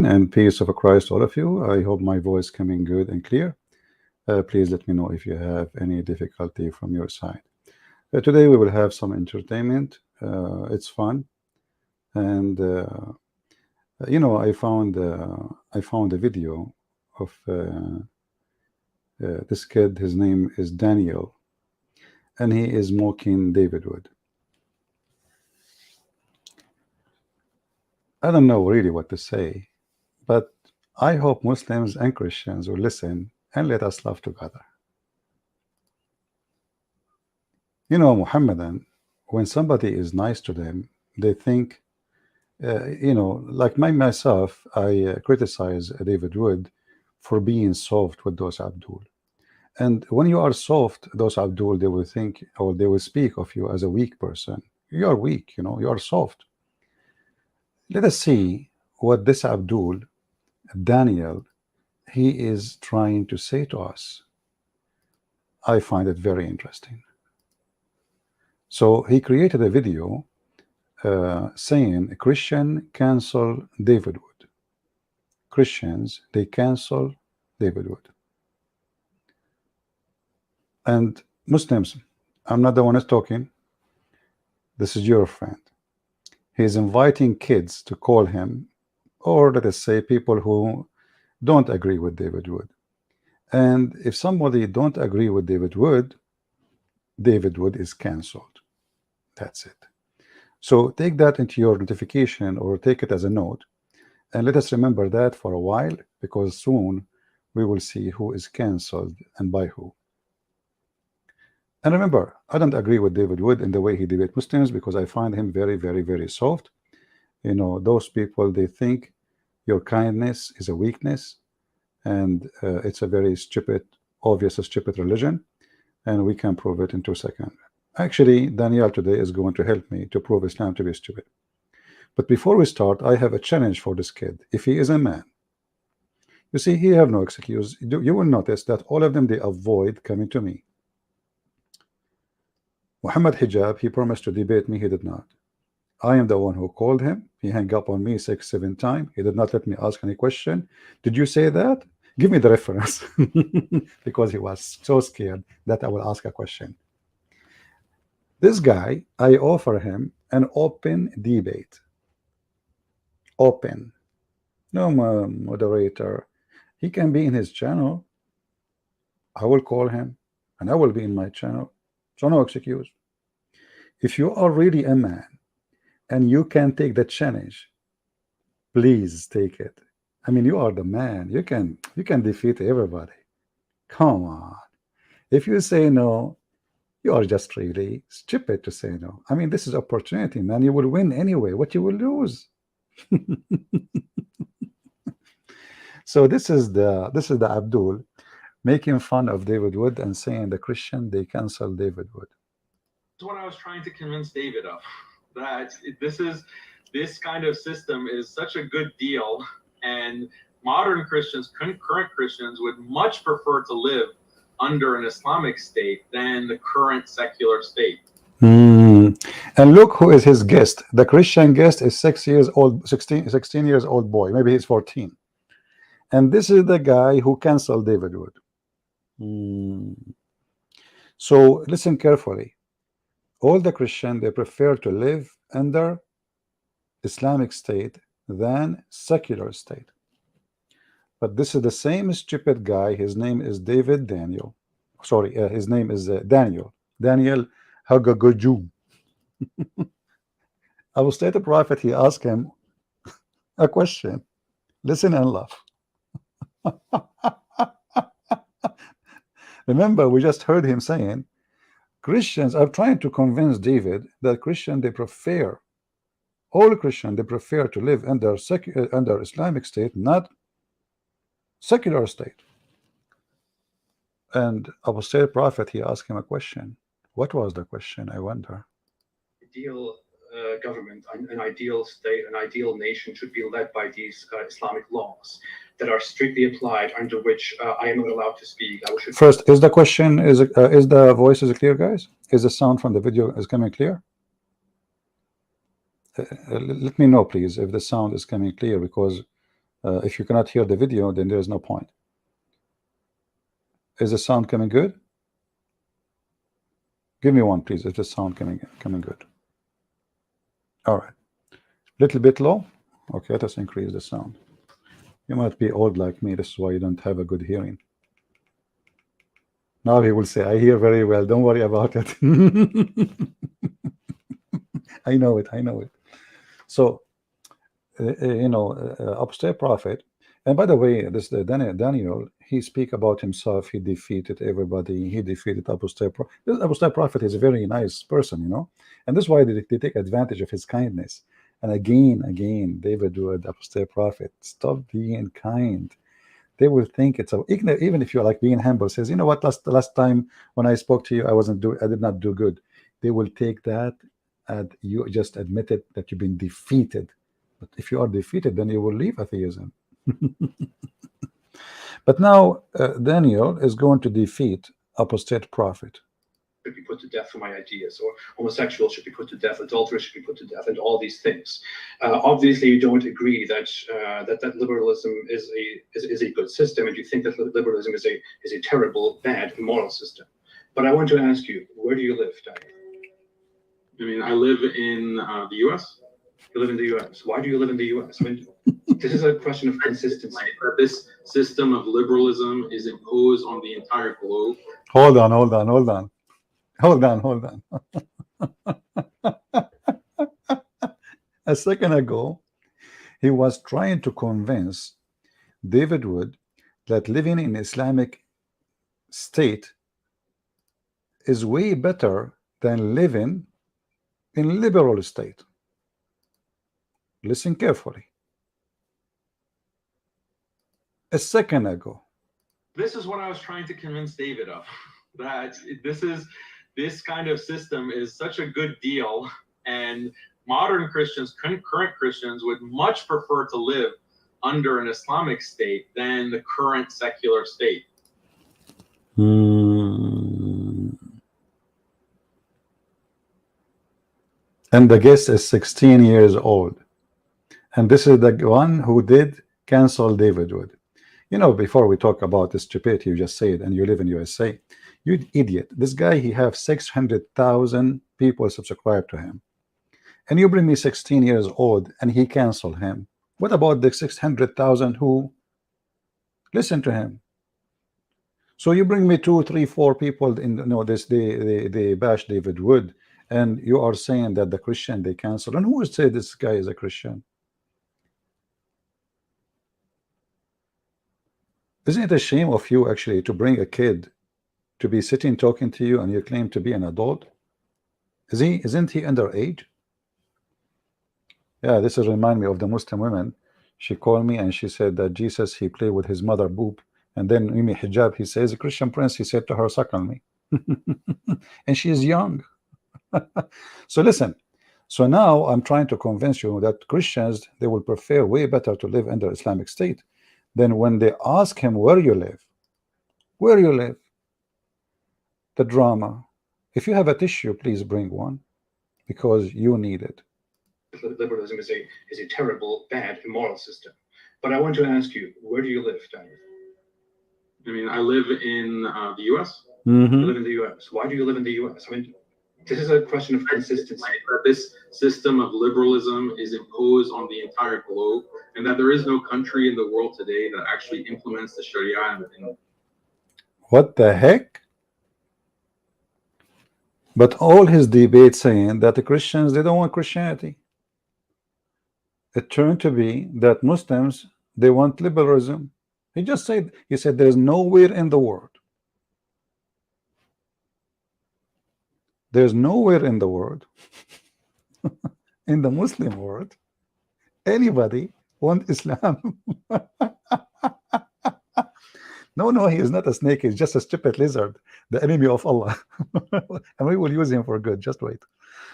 and peace of Christ, all of you. I hope my voice coming good and clear. Please let me know if you have any difficulty from your side. Today we will have some entertainment. It's fun, and you know, I found a video of this kid. His name is Daniel, and he is mocking David Wood. I don't know really what to say, but I hope Muslims and Christians will listen and let us laugh together. You know, Muhammadan, when somebody is nice to them, they think, you know, like myself, I criticize David Wood for being soft with those Abdul. And when you are soft, those Abdul, they will think, or they will speak of you as a weak person. You are weak, you know, you are soft. Let us see what this Abdul, Daniel, he is trying to say to us. I find it very interesting. So he created a video saying Christian cancel David Wood. Christians, they cancel David Wood. And Muslims, I'm not the one who's talking. This is your friend. He's inviting kids to call him, or let us say people who don't agree with David Wood. And if somebody don't agree with David Wood is cancelled. That's it. So take that into your notification, or take it as a note, and let us remember that for a while, because soon we will see who is cancelled and by who. And remember, I don't agree with David Wood in the way he debates Muslims, because I find him very, very, very soft. You know, those people, they think your kindness is a weakness, and it's a very stupid, obvious stupid religion, and we can prove it in 2 seconds. Actually, Daniel today is going to help me to prove Islam to be stupid. But before we start, I have a challenge for this kid. If he is a man, you see, he have no excuse. You will notice that all of them, they avoid coming to me. Muhammad Hijab, he promised to debate me, he did not. I am the one who called him. He hung up on me 6, 7 times. He did not let me ask any question. Did you say that? Give me the reference. Because he was so scared that I will ask a question. This guy, I offer him an open debate. Open. No moderator. He can be in his channel. I will call him, and I will be in my channel. So no excuse. If you are really a man and you can take the challenge, please take it. I mean, you are the man. You can defeat everybody. Come on. If you say no, you are just really stupid to say no. I mean, this is opportunity, man. You will win anyway. What you will lose? So this is the Abdul making fun of David Wood and saying the Christian, they cancel David Wood. That's what I was trying to convince David of. That this kind of system is such a good deal, and modern Christians, current Christians, would much prefer to live under an Islamic state than the current secular state. And look who is his guest. The Christian guest is 6 years old, 16 years old boy. Maybe he's 14. And this is the guy who canceled David Wood. So listen carefully. All the Christians, they prefer to live under Islamic state than secular state. But this is the same stupid guy. His name is Daniel. Sorry, his name is Daniel Haqiqatjou. I will state the prophet. He asked him a question. Listen and laugh. Remember, we just heard him saying Christians are trying to convince David that Christian, they prefer, all Christian, they prefer to live under Islamic state, not secular state. And Abu Sayyid Prophet, he asked him a question. What was the question, I wonder? Ideal government, an ideal state, an ideal nation should be led by these Islamic laws that are strictly applied, under which I am not allowed to speak. First, is the question, is the voice is clear, guys? Is the sound from the video is coming clear? Let me know, please, if the sound is coming clear, because If you cannot hear the video, then there is no point. Is the sound coming good? Give me one, please, if the sound coming good. All right. Little bit low. Okay, let us increase the sound. You might be old like me. This is why you don't have a good hearing. Now he will say, I hear very well. Don't worry about it. I know it. I know it. So, you know, upstairs prophet. And by the way, this Daniel, he speak about himself. He defeated everybody. He defeated upstairs prophet. This upstairs prophet is a very nice person, you know. And this is why they take advantage of his kindness. And again, David Wood, upstairs prophet, stop being kind. They will think it's a, even if you're like being humble, says, you know what, last time when I spoke to you, I did not do good. They will take that and you just admitted that you've been defeated. But if you are defeated, then you will leave atheism. But now Daniel is going to defeat apostate prophet. Should be put to death for my ideas, or homosexuals should be put to death, adulterers should be put to death, and all these things. Obviously, you don't agree that that liberalism is a good system, and you think that liberalism is a terrible, bad, immoral system. But I want to ask you, where do you live, Daniel? I mean, I live in the U.S. You live in the U.S. Why do you live in the U.S.? I mean, this is a question of consistency. This system of liberalism is imposed on the entire globe. Hold on. A second ago, he was trying to convince David Wood that living in Islamic state is way better than living in liberal state. Listen carefully. A second ago. This is what I was trying to convince David of, that this kind of system is such a good deal, and modern Christians, current Christians, would much prefer to live under an Islamic state than the current secular state. And the guest is 16 years old. And this is the one who did cancel David Wood. You know, before we talk about the stupidity you just said, and you live in USA, you idiot. This guy, he have 600,000 people subscribe to him. And you bring me 16 years old and he canceled him. What about the 600,000 who listen to him? So you bring me 2, 3, 4 people in they bash David Wood, and you are saying that the Christian they cancel. And who would say this guy is a Christian? Isn't it a shame of you actually to bring a kid to be sitting talking to you and you claim to be an adult? Isn't he underage? Yeah, this is remind me of the Muslim women. She called me and she said that Jesus, he played with his mother boob, and then Mimi Hijab, he says, a Christian prince, he said to her, suck on me. And she is young. So listen, so now I'm trying to convince you that Christians, they will prefer way better to live under Islamic state. Then when they ask him where you live, the drama. If you have a tissue, please bring one, because you need it. Liberalism is a terrible, bad, immoral system. But I want to ask you, where do you live, Daniel? I mean, I live in the U.S. You live in the U.S. Why do you live in the U.S.? I mean, this is a question of consistency. This system of liberalism is imposed on the entire globe, and that there is no country in the world today that actually implements the Sharia. What the heck? But all his debates saying that the Christians, they don't want Christianity. It turned to be that Muslims, they want liberalism. He just said, he said there's nowhere in the world, in the Muslim world, anybody want Islam. No, he is not a snake. He's just a stupid lizard, the enemy of Allah. And we will use him for good. Just wait.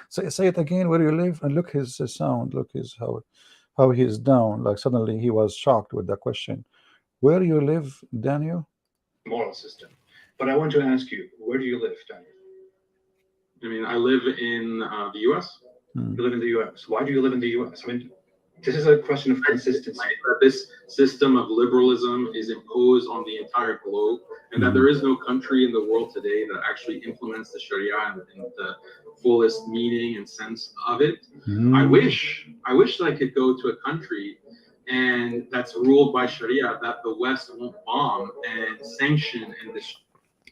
So say it again, where you live, and look his sound. Look his how he is down. Like suddenly he was shocked with the question. Where you live, Daniel? Moral system. But I want to ask you, where do you live, Daniel? I mean, I live in the U.S. You live in the U.S. Why do you live in the U.S.? I mean, This is a question of consistency. That this system of liberalism is imposed on the entire globe, and that there is no country in the world today that actually implements the Sharia in the fullest meaning and sense of it. I wish that I could go to a country and that's ruled by Sharia, that the West won't bomb and sanction and destroy.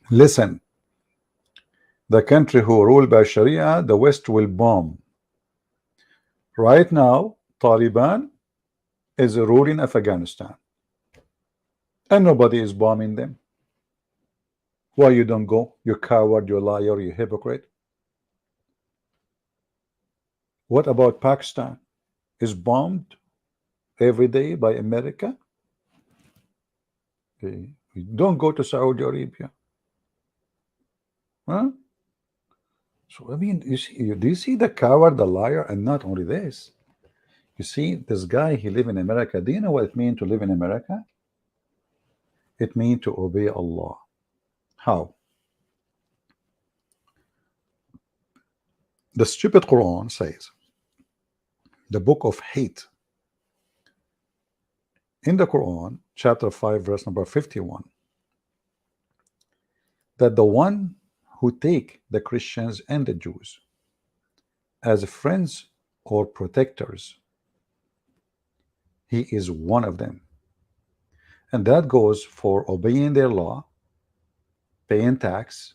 Listen, the country who ruled by Sharia, the West will bomb. Right now, Taliban is ruling Afghanistan, and nobody is bombing them. Why you don't go? You coward, you liar, you hypocrite. What about Pakistan? Is bombed every day by America? Okay. Don't go to Saudi Arabia. Huh? So I mean, you see, do you see the coward, the liar? And not only this, you see this guy, he live in America. Do you know what it means to live in America? It means to obey Allah. How? The stupid Quran says, the book of hate, in the Quran, chapter 5, verse number 51, that the one who take the Christians and the Jews as friends or protectors, he is one of them. And that goes for obeying their law, paying tax.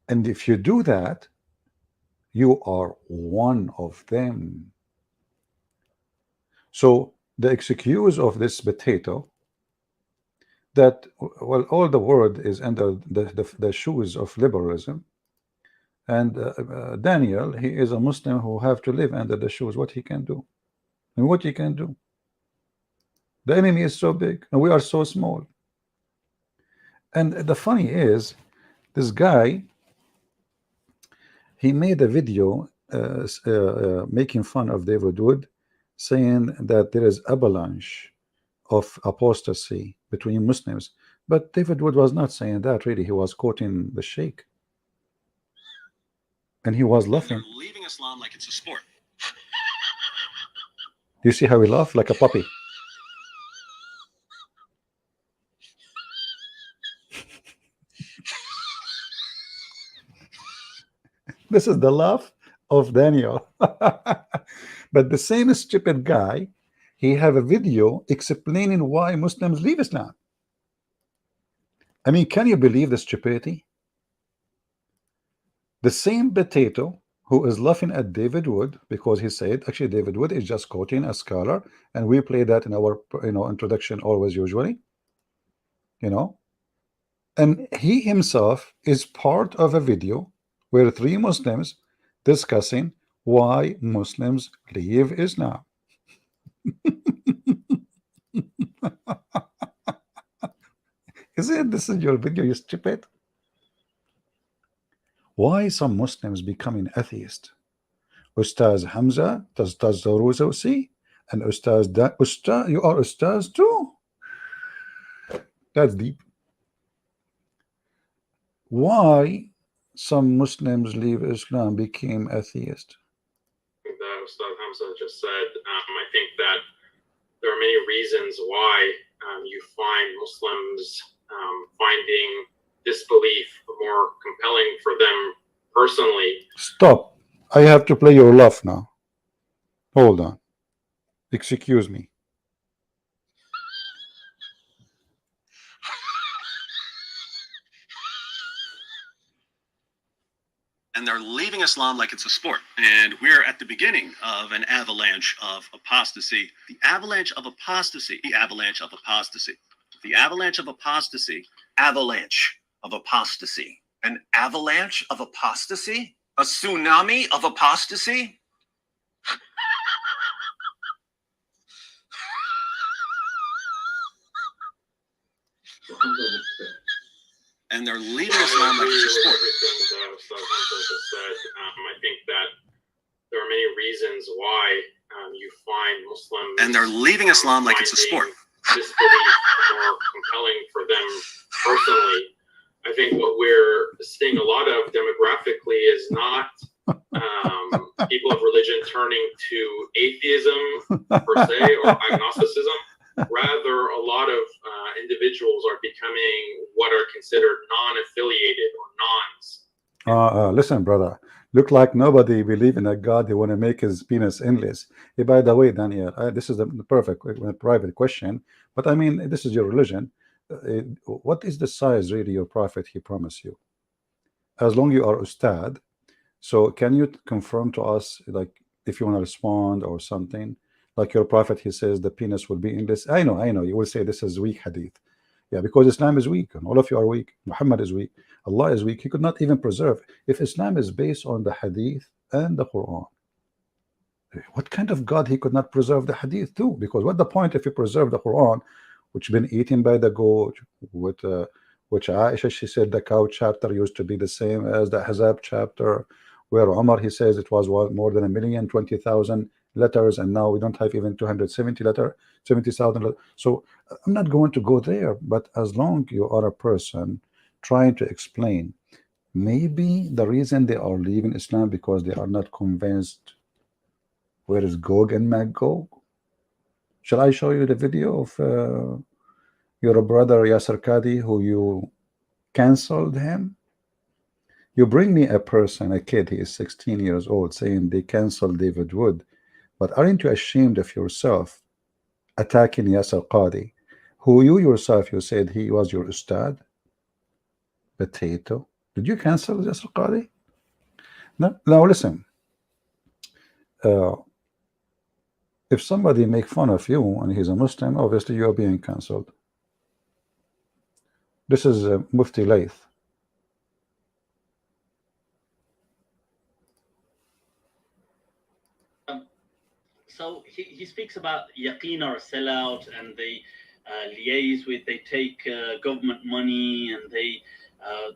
And if you do that, you are one of them. So the excuse of this potato that, well, all the world is under the shoes of liberalism, and Daniel, he is a Muslim who have to live under the shoes. What he can do? And what he can do? The enemy is so big and we are so small. And the funny is, this guy, he made a video making fun of David Wood, saying that there is avalanche of apostasy between Muslims. But David Wood was not saying that, really. He was quoting the Sheikh, and he was laughing. They're leaving Islam like it's a sport. Do you see how he laughed like a puppy? This is the laugh of Daniel. But the same stupid guy, he have a video explaining why Muslims leave Islam. I mean, can you believe the stupidity? The same potato who is laughing at David Wood because he said, actually David Wood is just quoting a scholar, and we play that in our introduction always, usually, and he himself is part of a video where 3 Muslims discussing why Muslims leave Islam. This is your video, you stupid. Why some Muslims becoming atheist? Ustaz Hamza, Ustaz Zawruzi, and Ustaz you are Ustaz too. That's deep. Why some Muslims leave Islam, became atheist? That Ustaz Hamza just said, I think that there are many reasons why you find Muslims finding disbelief more compelling for them personally. Stop. I have to play your laugh now. Hold on. Excuse me. And they're leaving Islam like it's a sport. And we're at the beginning of an avalanche of apostasy. The avalanche of apostasy. The avalanche of apostasy. The avalanche of apostasy. Avalanche of apostasy. An avalanche of apostasy? A tsunami of apostasy? And they're leaving Islam like it's a sport. I think that there are many reasons why you find Muslims and they're leaving Islam like it's a sport. Disbelief more compelling for them personally. I think what we're seeing a lot of demographically is not people of religion religion turning to atheism per se or agnosticism. Rather, a lot of individuals are becoming what are considered non-affiliated or nons. Listen, brother. Look like nobody believe in a God. They want to make his penis endless. Hey, by the way, Daniel, this is the perfect private question. But I mean, this is your religion. What is the size really your prophet he promised you? As long you are ustad. So can you confirm to us, like, if you want to respond or something, like your prophet, he says the penis will be endless. I know, you will say this is weak hadith. Yeah, because Islam is weak and all of you are weak. Muhammad is weak. Allah is weak. He could not even preserve. If Islam is based on the hadith and the Quran, what kind of God he could not preserve the hadith too? Because what the point if you preserve the Quran, which been eaten by the goat, with which Aisha, she said the cow chapter used to be the same as the Ahzab chapter, where Umar, he says it was more than 1,020,000 letters, and now we don't have even 270,000. So I'm not going to go there, but as long you are a person trying to explain, maybe the reason they are leaving Islam because they are not convinced where is Gog and Magog. Shall I show you the video of your brother Yasser Qadi, who you canceled him? You bring me a person, a kid, he is 16 years old, saying they canceled David Wood. But aren't you ashamed of yourself attacking Yasser Qadi, who you yourself, you said he was your ustad? Potato. Did you cancel Yasser Qadi? No. Now listen. If somebody make fun of you and he's a Muslim, obviously you are being cancelled. This is Mufti Layth. So he speaks about yaqeen or a sellout, and they liaise with, they take government money, and they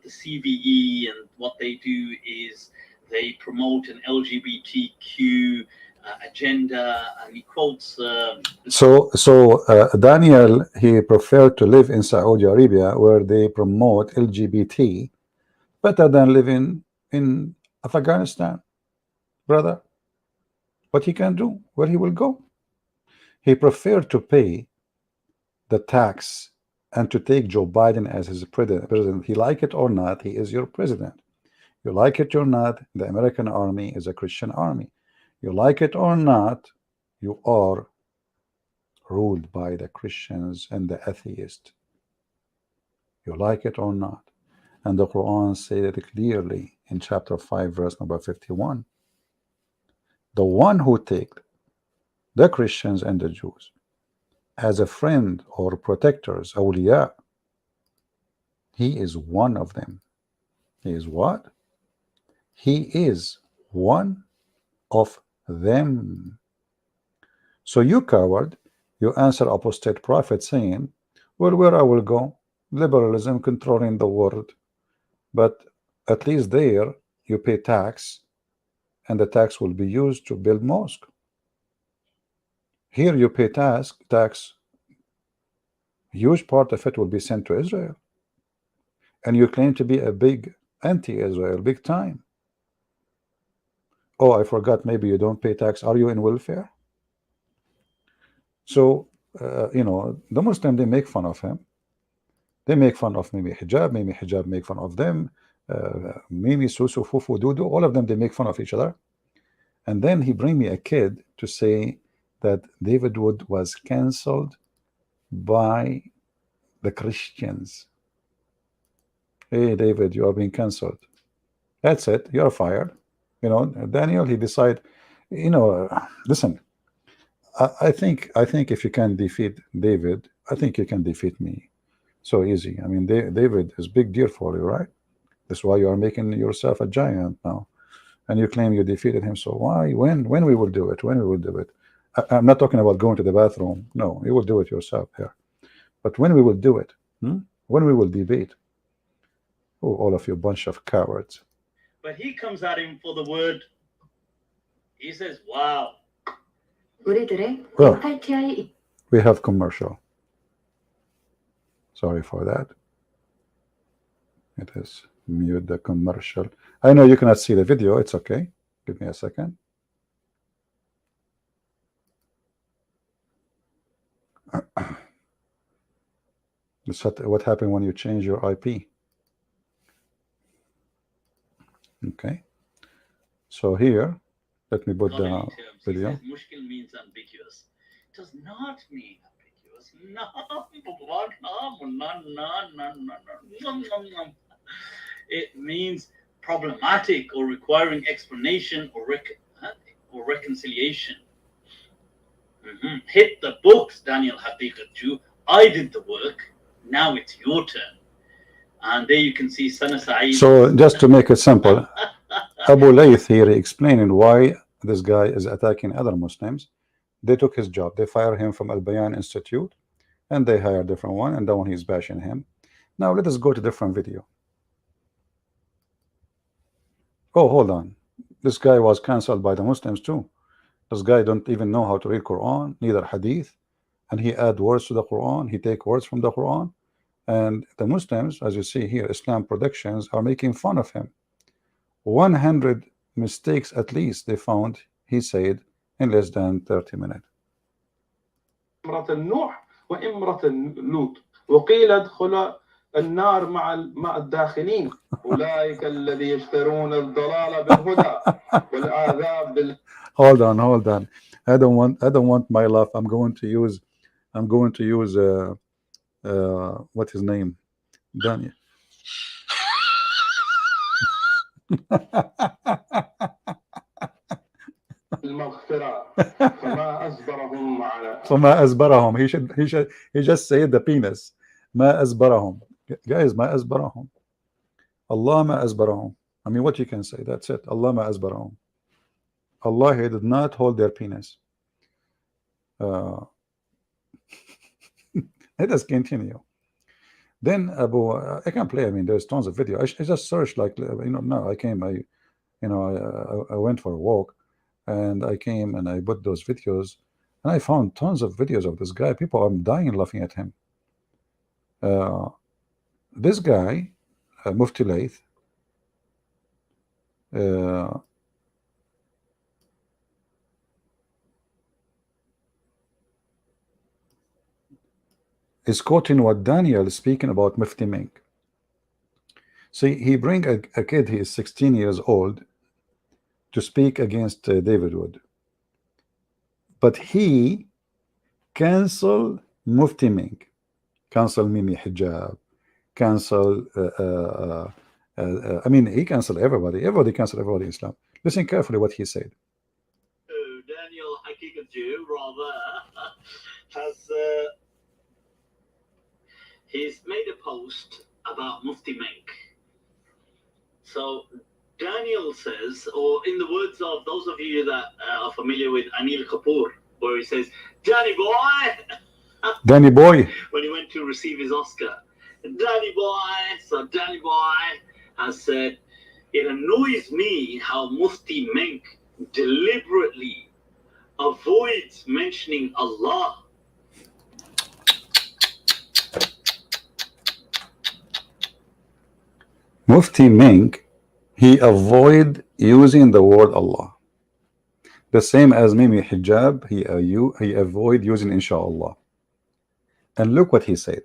the CVE, and what they do is they promote an LGBTQ agenda, and he quotes. Daniel, he preferred to live in Saudi Arabia where they promote LGBT better than living in Afghanistan, brother. What he can do, where he will go. He preferred to pay the tax and to take Joe Biden as his president. He like it or not, he is your president. You like it or not, the American army is a Christian army. You like it or not, you are ruled by the Christians and the atheists. You like it or not. And the Quran said it clearly in chapter 5, verse number 51. The one who takes the Christians and the Jews as a friend or protectors, awliya, he is one of them. He is what? He is one of them. So you coward, you answer apostate prophet saying, well, where I will go? Liberalism controlling the world. But at least there you pay tax, and the tax will be used to build mosque. Here you pay tax, huge part of it will be sent to Israel. And you claim to be a big anti-Israel, big time. Oh, I forgot, maybe you don't pay tax. Are you in welfare? So, you know, the Muslim, they make fun of him. They make fun of Mimi Hijab. Mimi Hijab make fun of them. Mimi, Susu, Fufu, Dudu, all of them, they make fun of each other. And then he bring me a kid to say that David Wood was cancelled by the Christians. Hey, David, you are being cancelled. That's it. You're fired. You know, Daniel, he decide, you know, listen, I think if you can defeat David, I think you can defeat me. So easy. I mean, David is big deal for you, right? That's why you are making yourself a giant now. And you claim you defeated him. So why? When we will do it? When we will do it? I'm not talking about going to the bathroom. No, you will do it yourself here. But when we will do it? When we will debate? Oh, all of you bunch of cowards. But he comes at him for the word. He says, wow. Well, we have commercial. Sorry for that. It is mute the commercial. I know you cannot see the video. It's okay. Give me a second. That's what happened when you change your IP. Okay, so here, let me put Not any the terms. He video. says mushkil means ambiguous. It does not mean ambiguous. No, no. It means problematic or requiring explanation or reconciliation. Hit the books, Daniel Haqiqatjou. I did the work. Now it's your turn. And there you can see Sana Saeed. So just to make it simple, Abu Layth here explaining why this guy is attacking other Muslims. They took his job. They fired him from Al Bayan Institute, and they hired a different one, and that one he's bashing him. Now let us go to different video. Oh, hold on. This guy was cancelled by the Muslims too. This guy don't even know how to read Quran, neither Hadith, and he add words to the Quran. He take words from the Quran, and the Muslims, as you see here, Islam Productions, are making fun of him. 100 mistakes at least they found, he said, in less than 30 minutes. امرأة نوح وامرأة لوط وقيل ادخل النار مع الداخلين أولئك الذي يشترون الضلال بالهدى والعذاب بال. Hold on. I don't want my laugh. I'm going to use what's his name? Daniel. المغفرة فما أصبرهم على. فما أصبرهم. He just said the penis. ما أصبرهم. Guys, ما أصبرهم. Allah ما أصبرهم. I mean, what you can say? That's it. Allah ما أصبرهم. Allah, he did not hold their penis. Let us continue. Then Abu, I can play. I mean, there's tons of video. I just searched, like, now I came. I went for a walk, and I came and I put those videos, and I found tons of videos of this guy. People are dying laughing at him. This guy, Mufti Layth, is quoting what Daniel is speaking about Mufti Ming. See, he bring a kid, he is 16 years old, to speak against David Wood. But he cancel Mufti Ming, cancel Mimi Hijab, cancel, I mean, he cancel everybody. Everybody cancel everybody in Islam. Listen carefully what he said. Daniel Haqiqatjou, rather, has... he's made a post about Mufti Menk. So Daniel says, or in the words of those of you that are familiar with Anil Kapoor, where he says, Danny boy, Danny boy, when he went to receive his Oscar, Danny boy. So Danny boy has said, it annoys me how Mufti Menk deliberately avoids mentioning Allah. Mufti Ming, he avoid using the word Allah. The same as Mimi Hijab, he avoid using Inshallah. And look what he said.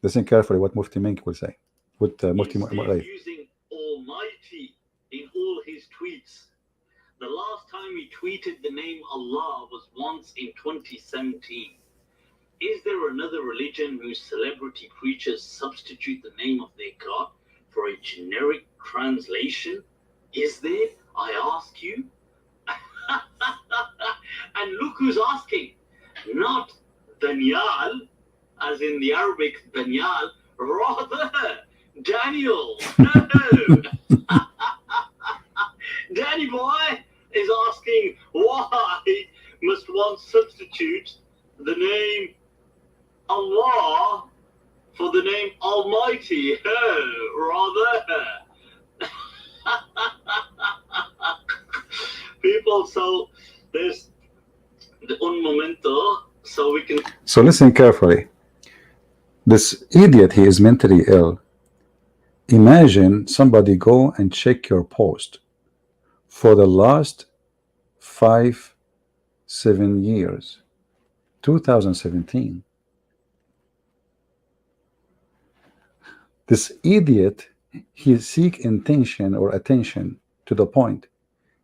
Listen carefully what Mufti Ming will say. With Mufti Layth. Using Almighty in all his tweets. The last time he tweeted the name Allah was once in 2017. Is there another religion whose celebrity preachers substitute the name of their God for a generic translation? Is there? I ask you. And look who's asking. Not Daniel, as in the Arabic Daniel, rather Daniel. No. Danny boy is asking, why must one substitute the name Allah for the name Almighty? Rather. People, so there's un momento, so we can. So listen carefully. This idiot, he is mentally ill. Imagine somebody go and check your post for the last 5-7 years, 2017. This idiot, he seek intention or attention to the point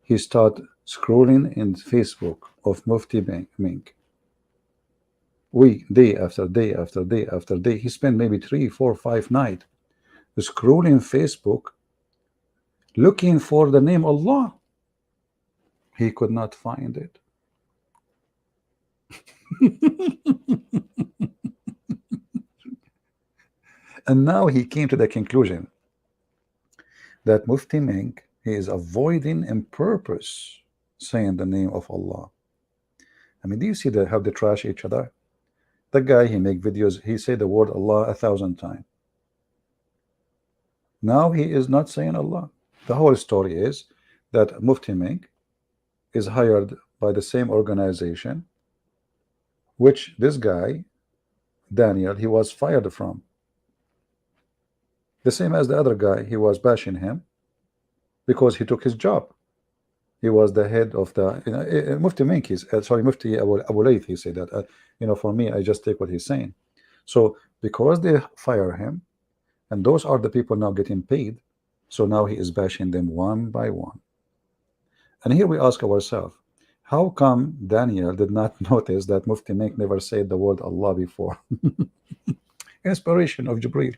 he start scrolling in Facebook of Mufti Mink. Day after day after day after day, he spent maybe 3, 4, 5 nights scrolling Facebook looking for the name Allah. He could not find it. And now he came to the conclusion that Mufti Mink, he is avoiding on purpose saying the name of Allah. I mean, do you see how they trash each other? The guy, he make videos, he say the word Allah 1,000 times. Now he is not saying Allah. The whole story is that Mufti Mink is hired by the same organization which this guy Daniel, he was fired from. The same as the other guy, he was bashing him because he took his job. He was the head of the, Mufti Mink, Mufti Abu Layth, he said that, for me, I just take what he's saying. So because they fire him, and those are the people now getting paid, so now he is bashing them one by one. And here we ask ourselves, how come Daniel did not notice that Mufti Mink never said the word Allah before? Inspiration of Jibreel.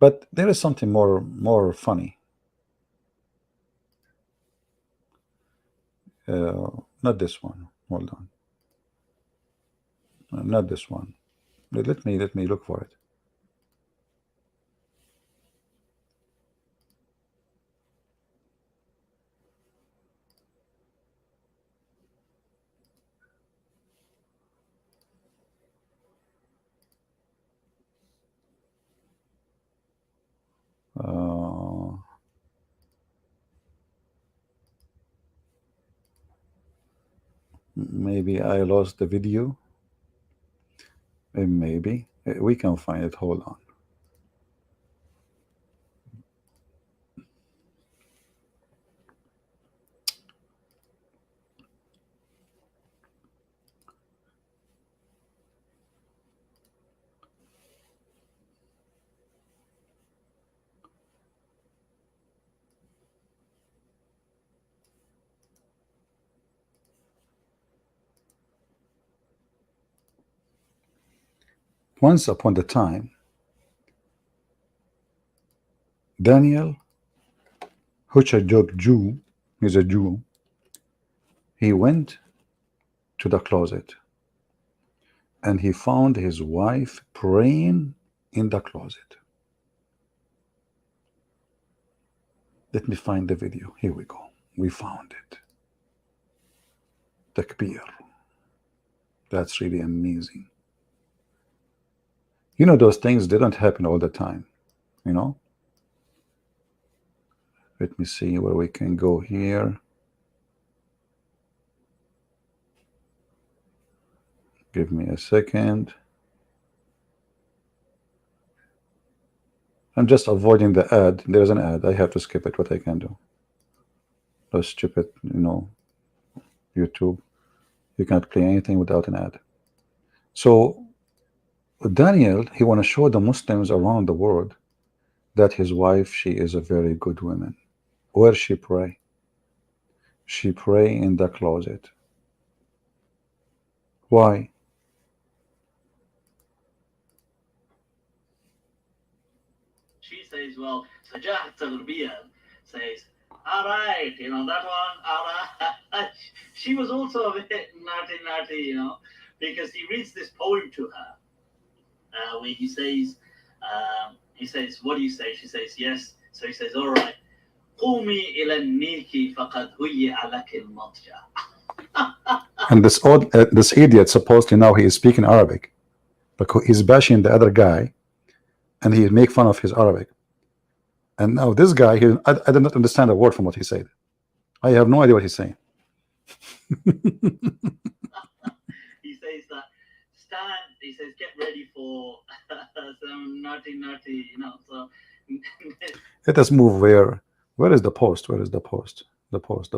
But there is something more funny. Not this one. Hold on. Not this one. Let me look for it. Maybe I lost the video. Maybe we can find it. Hold on. Once upon a time, Daniel Haqiqatjou, he's a Jew, he went to the closet and he found his wife praying in the closet. Let me find the video. Here we go. We found it. Takbir. That's really amazing. Those things didn't happen all the time, Let me see where we can go here. Give me a second. I'm just avoiding the ad. There's an ad. I have to skip it. What I can do? Let's skip it, YouTube. You cannot play anything without an ad. So Daniel, he want to show the Muslims around the world that his wife, she is a very good woman. Where she pray? She pray in the closet. Why? She says, well, Sajah Tarbiyah says, all right, that one, all right. She was also a bit naughty, because he reads this poem to her. Where he says, what do you say? She says, yes. So he says, all right. And this idiot, supposedly now he is speaking Arabic, because he's bashing the other guy, and he make fun of his Arabic. And now this guy, I did not understand a word from what he said. I have no idea what he's saying. He says that. He says, get ready for some naughty, so let us move where is the post? Where is the post? The post.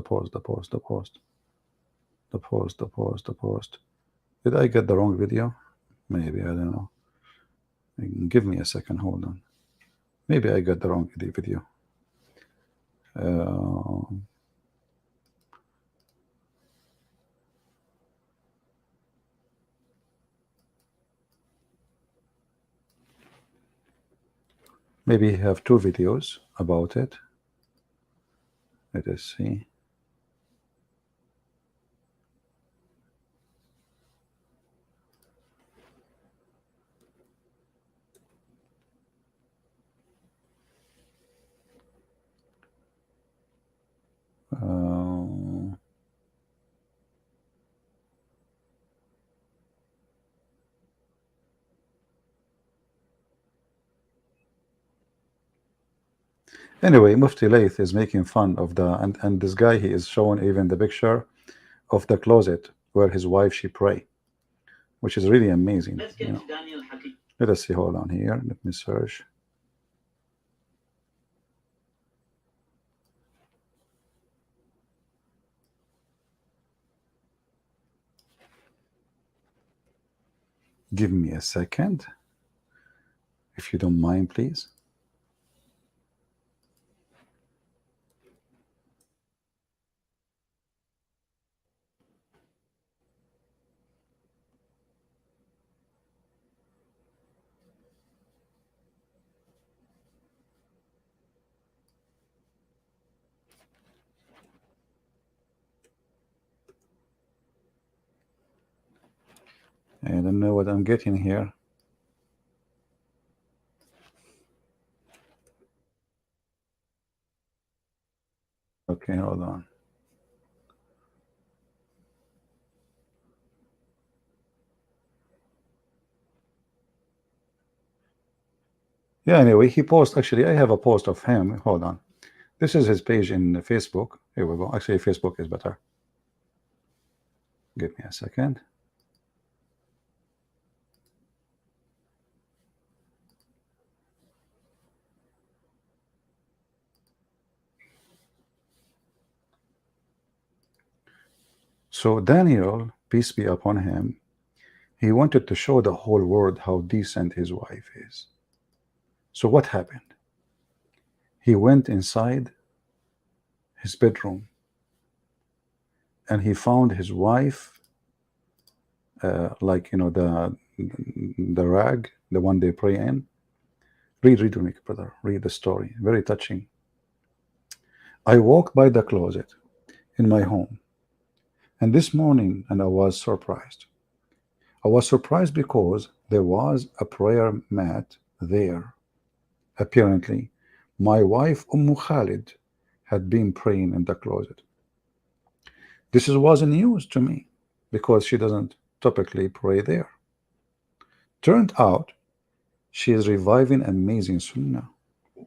Did I get the wrong video? Maybe, I don't know. Give me a second, hold on. Maybe I got the wrong video. Maybe you have two videos about it. Let us see. Anyway, Mufti Layth is making fun of the and this guy, he is showing even the picture of the closet where his wife she pray, which is really amazing. Let's get to Daniel Haqiqatjou. Let us see. Hold on here. Let me search. Give me a second, if you don't mind, please. I don't know what I'm getting here. Okay, hold on. Yeah, anyway, he posts, actually, I have a post of him. Hold on. This is his page in Facebook. Here we go. Actually, Facebook is better. Give me a second. So Daniel, peace be upon him, he wanted to show the whole world how decent his wife is. So what happened? He went inside his bedroom and he found his wife, like, you know, the rag, the one they pray in. Read with me, brother. Read the story. Very touching. I walked by the closet in my home, and this morning, and I was surprised. I was surprised because there was a prayer mat there. Apparently, my wife Khalid had been praying in the closet. This wasn't news to me because she doesn't typically pray there. Turned out she is reviving amazing sunnah.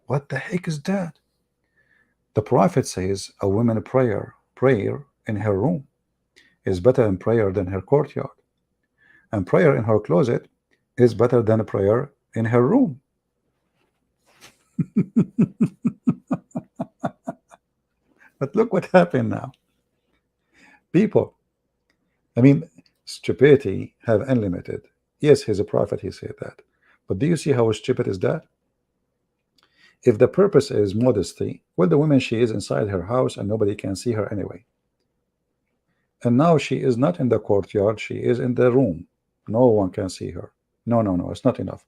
What the heck is that? The Prophet says a woman prayer in her room is better in prayer than her courtyard, and prayer in her closet is better than a prayer in her room. But look what happened now. People, I mean, stupidity have unlimited. Yes, he's a prophet, he said that. But do you see how stupid is that? If the purpose is modesty, well, the woman, she is inside her house and nobody can see her anyway. And now she is not in the courtyard, she is in the room. No one can see her. No, it's not enough.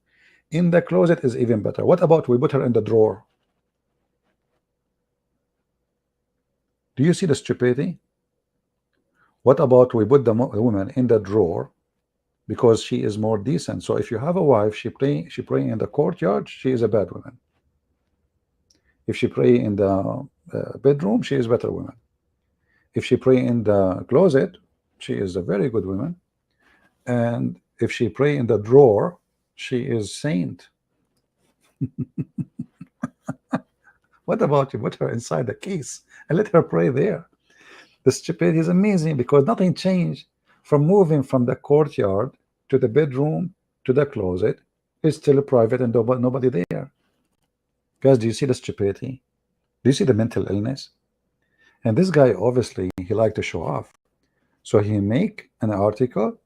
In the closet is even better. What about we put her in the drawer? Do you see the stupidity? What about we put the woman in the drawer because she is more decent? So if you have a wife, she praying in the courtyard, she is a bad woman. If she pray in the bedroom, she is a better woman. If she pray in the closet, she is a very good woman. And if she pray in the drawer, she is saint. What about you put her inside the case and let her pray there? The stupidity is amazing because nothing changed from moving from the courtyard to the bedroom to the closet. It's still private and nobody there. Guys, do you see the stupidity? Do you see the mental illness? And this guy, obviously, he liked to show off. So he make an article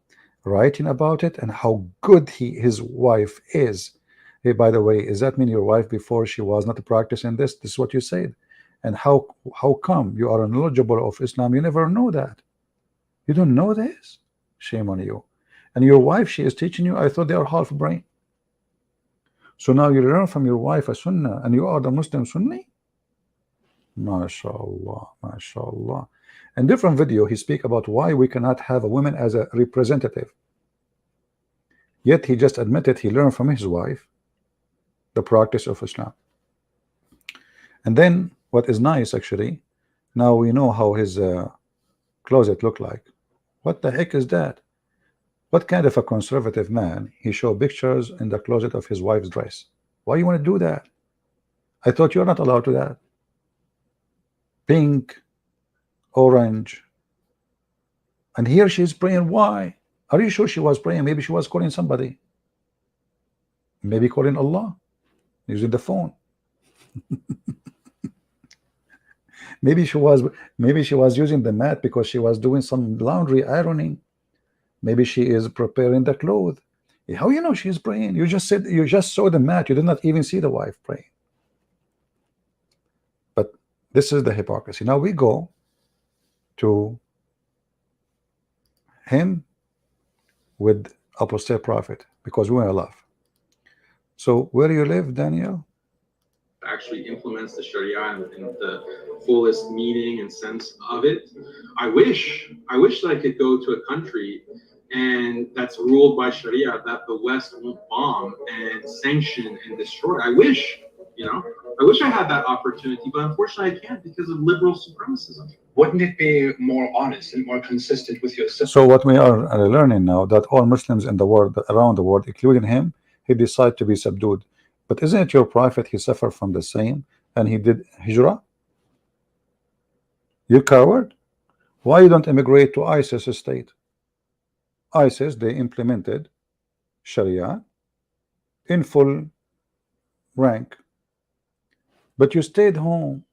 writing about it and how good his wife is. Hey, by the way, is that mean your wife before she was not practicing this? This is what you said. And how come you are knowledgeable of Islam? You never know that. You don't know this. Shame on you. And your wife, she is teaching you. I thought they are half brain. So now you learn from your wife a sunnah, and you are the Muslim Sunni. MashaAllah, MashaAllah. In different video, he speak about why we cannot have a woman as a representative. Yet he just admitted he learned from his wife the practice of Islam. And then what is nice, actually, now we know how his closet looked like. What the heck is that? What kind of a conservative man? He showed pictures in the closet of his wife's dress. Why you want to do that? I thought you're not allowed to that. Pink, orange, and here she's praying. Why? Are you sure she was praying? Maybe she was calling somebody, maybe calling Allah using the phone. maybe she was using the mat because she was doing some laundry, ironing. Maybe she is preparing the clothes. How you know she's praying? You just said you just saw the mat. You did not even see the wife praying. But this is the hypocrisy. Now we go to him with apostate prophet because we want to love. So where do you live, Daniel? Actually implements the Sharia in the fullest meaning and sense of it. I wish that I could go to a country and that's ruled by Sharia that the West won't bomb and sanction and destroy. I wish I had that opportunity, but unfortunately I can't because of liberal supremacism. Wouldn't it be more honest and more consistent with yourself? So what we are learning now, that all Muslims in the world, around the world, including him, he decided to be subdued. But isn't it your prophet? He suffered from the same, and he did hijrah. You coward! Why you don't immigrate to ISIS state? ISIS, they implemented Sharia in full rank, but you stayed home.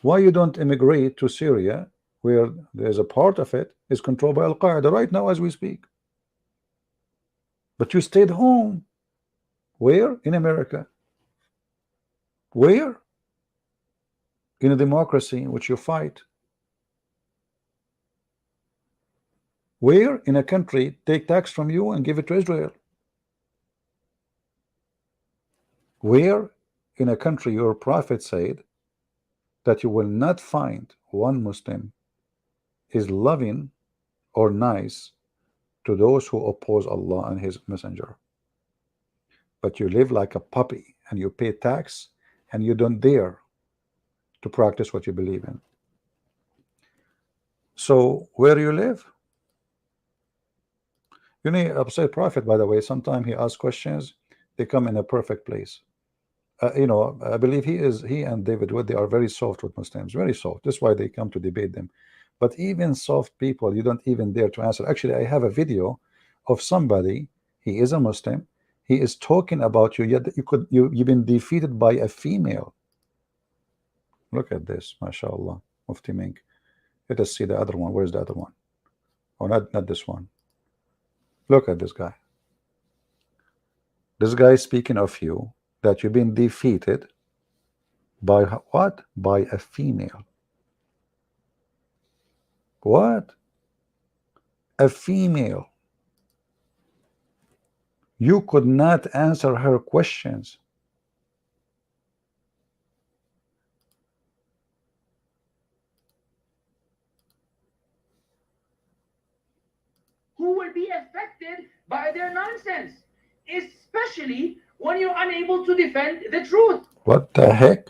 Why you don't immigrate to Syria, where there's a part of it is controlled by Al-Qaeda right now as we speak? But you stayed home. Where? In America. Where? In a democracy in which you fight. Where? In a country take tax from you and give it to Israel. Where? In a country your prophet said that you will not find one Muslim is loving or nice to those who oppose Allah and his messenger, but you live like a puppy and you pay tax and you don't dare to practice what you believe in. So where do you live? You know, Apostate Prophet, by the way, sometimes he asks questions, they come in a perfect place. I believe he and David Wood, they are very soft with Muslims, very soft. That's why they come to debate them. But even soft people, you don't even dare to answer. Actually, I have a video of somebody, he is a Muslim, he is talking about you, yet you've been defeated by a female. Look at this, mashallah, Mufti Mink. Let us see the other one. Where's the other one? Oh, not this one. Look at this guy. This guy is speaking of you, that you've been defeated by what? By a female. What? A female. You could not answer her questions. Who will be affected by their nonsense, especially when you're unable to defend the truth. What the heck?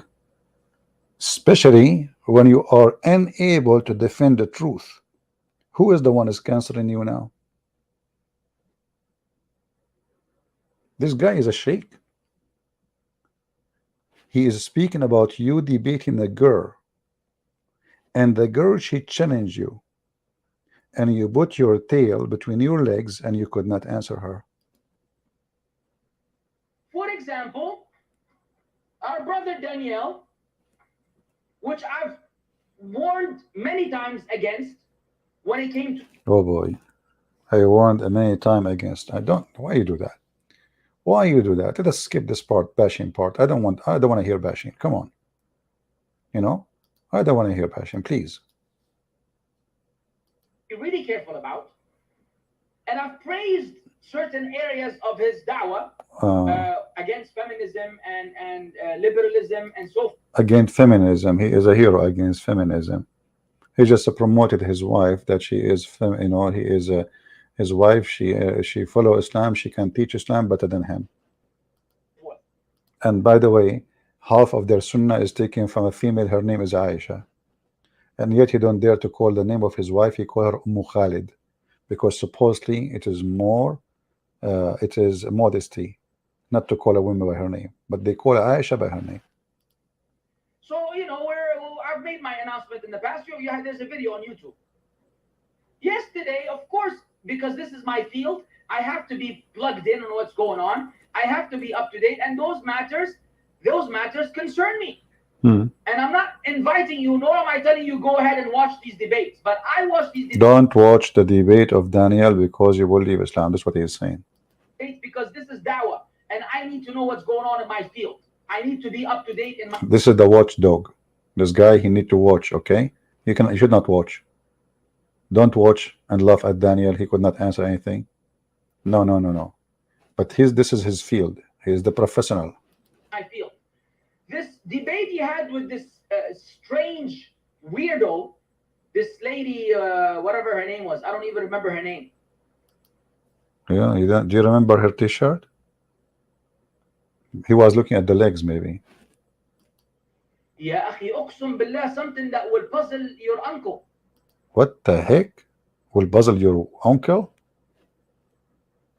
Especially when you are unable to defend the truth. Who is the one is canceling you now? This guy is a sheikh. He is speaking about you debating a girl, and the girl, she challenged you, and you put your tail between your legs and you could not answer her. For example, our brother Daniel, which I've warned many times against when it came to... Oh boy, I warned many times against. I don't. Why you do that? Why you do that? Let us skip this part, bashing part. I don't want to hear bashing. Come on. You know, I don't want to hear bashing, please. Be really careful about. And I've praised certain areas of his da'wah against feminism and liberalism and so forth. Against feminism, he is a hero against feminism. He just promoted his wife that she is, you know, he is his wife. She follow Islam. She can teach Islam better than him. What? And by the way, half of their sunnah is taken from a female. Her name is Aisha, and yet he don't dare to call the name of his wife. He call her Khalid, because supposedly it is more, it is modesty, not to call a woman by her name, but they call Aisha by her name. So, you know, I've made my announcement in the past. There's a video on YouTube. Yesterday, of course, because this is my field, I have to be plugged in on what's going on. I have to be up to date, and those matters concern me. And I'm not inviting you, nor am I telling you go ahead and watch these debates. But I watch these debates. Don't watch the debate of Daniel because you will leave Islam. That's what he is saying. Because this is da'wah, and I need to know what's going on in my field. I need to be up to date in my. This is the watchdog. This guy, he need to watch. Okay, you should not watch. Don't watch and laugh at Daniel. He could not answer anything. No. But this is his field. He is the professional. My field. This debate he had with this strange weirdo, this lady, whatever her name was, I don't even remember her name. Yeah, do you remember her T-shirt? He was looking at the legs, maybe. Ya akhi, uqsum billah, something that will puzzle your uncle. What the heck? Will puzzle your uncle?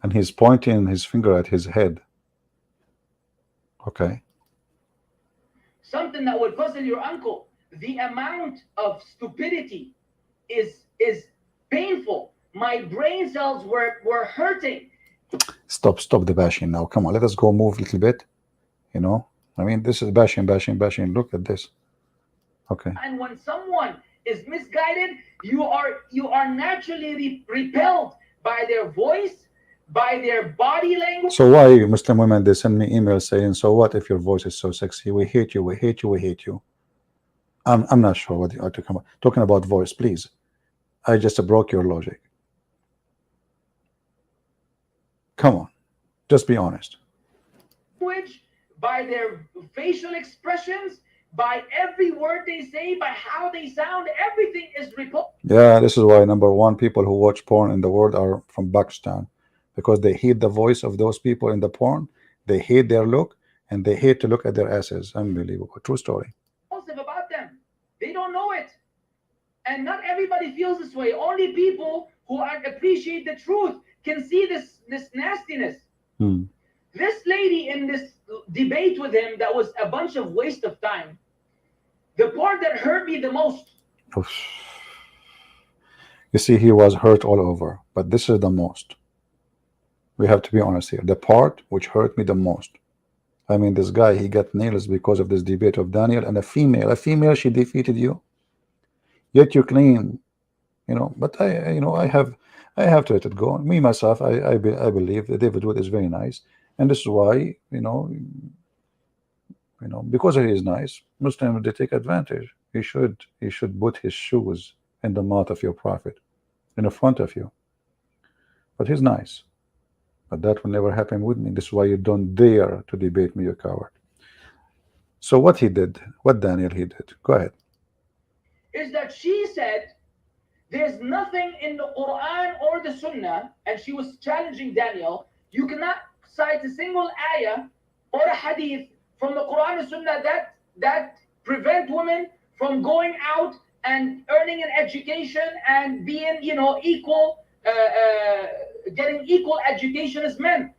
And he's pointing his finger at his head. Okay. Something that will puzzle your uncle. The amount of stupidity is painful. My brain cells were hurting. Stop the bashing now. Come on, let us go move a little bit. You know, I mean, this is bashing. Look at this. Okay. And when someone is misguided, you are naturally repelled by their voice, by their body language. So why Muslim women, they send me emails saying, so what if your voice is so sexy? We hate you. I'm not sure what you are talking about voice, please. I just broke your logic. Come on, just be honest. By their facial expressions, by every word they say, by how they sound, everything is repulsive. Yeah, this is why number one, people who watch porn in the world are from Pakistan, because they hate the voice of those people in the porn. They hate their look, and they hate to look at their asses. Unbelievable. True story. About them, they don't know it, and not everybody feels this way. Only people who appreciate the truth can see this nastiness. This lady in this debate with him, that was a bunch of waste of time. The part that hurt me the most. You see, he was hurt all over, but this is the most. We have to be honest here. The part which hurt me the most. I mean, this guy, he got nails because of this debate of Daniel, and a female, she defeated you. Yet you claim, you know, but I have to let it go. Me myself, I believe that David Wood is very nice. And this is why, you know, because he is nice, Muslims, they take advantage. He should put his shoes in the mouth of your prophet, in the front of you. But he's nice. But that will never happen with me. This is why you don't dare to debate me, you coward. So what he did, what Daniel he did, go ahead. Is that she said there's nothing in the Quran or the Sunnah, and she was challenging Daniel. You cannot cite a single ayah or a hadith from the Quran and Sunnah that prevent women from going out and earning an education and being, you know, equal, getting equal education as men.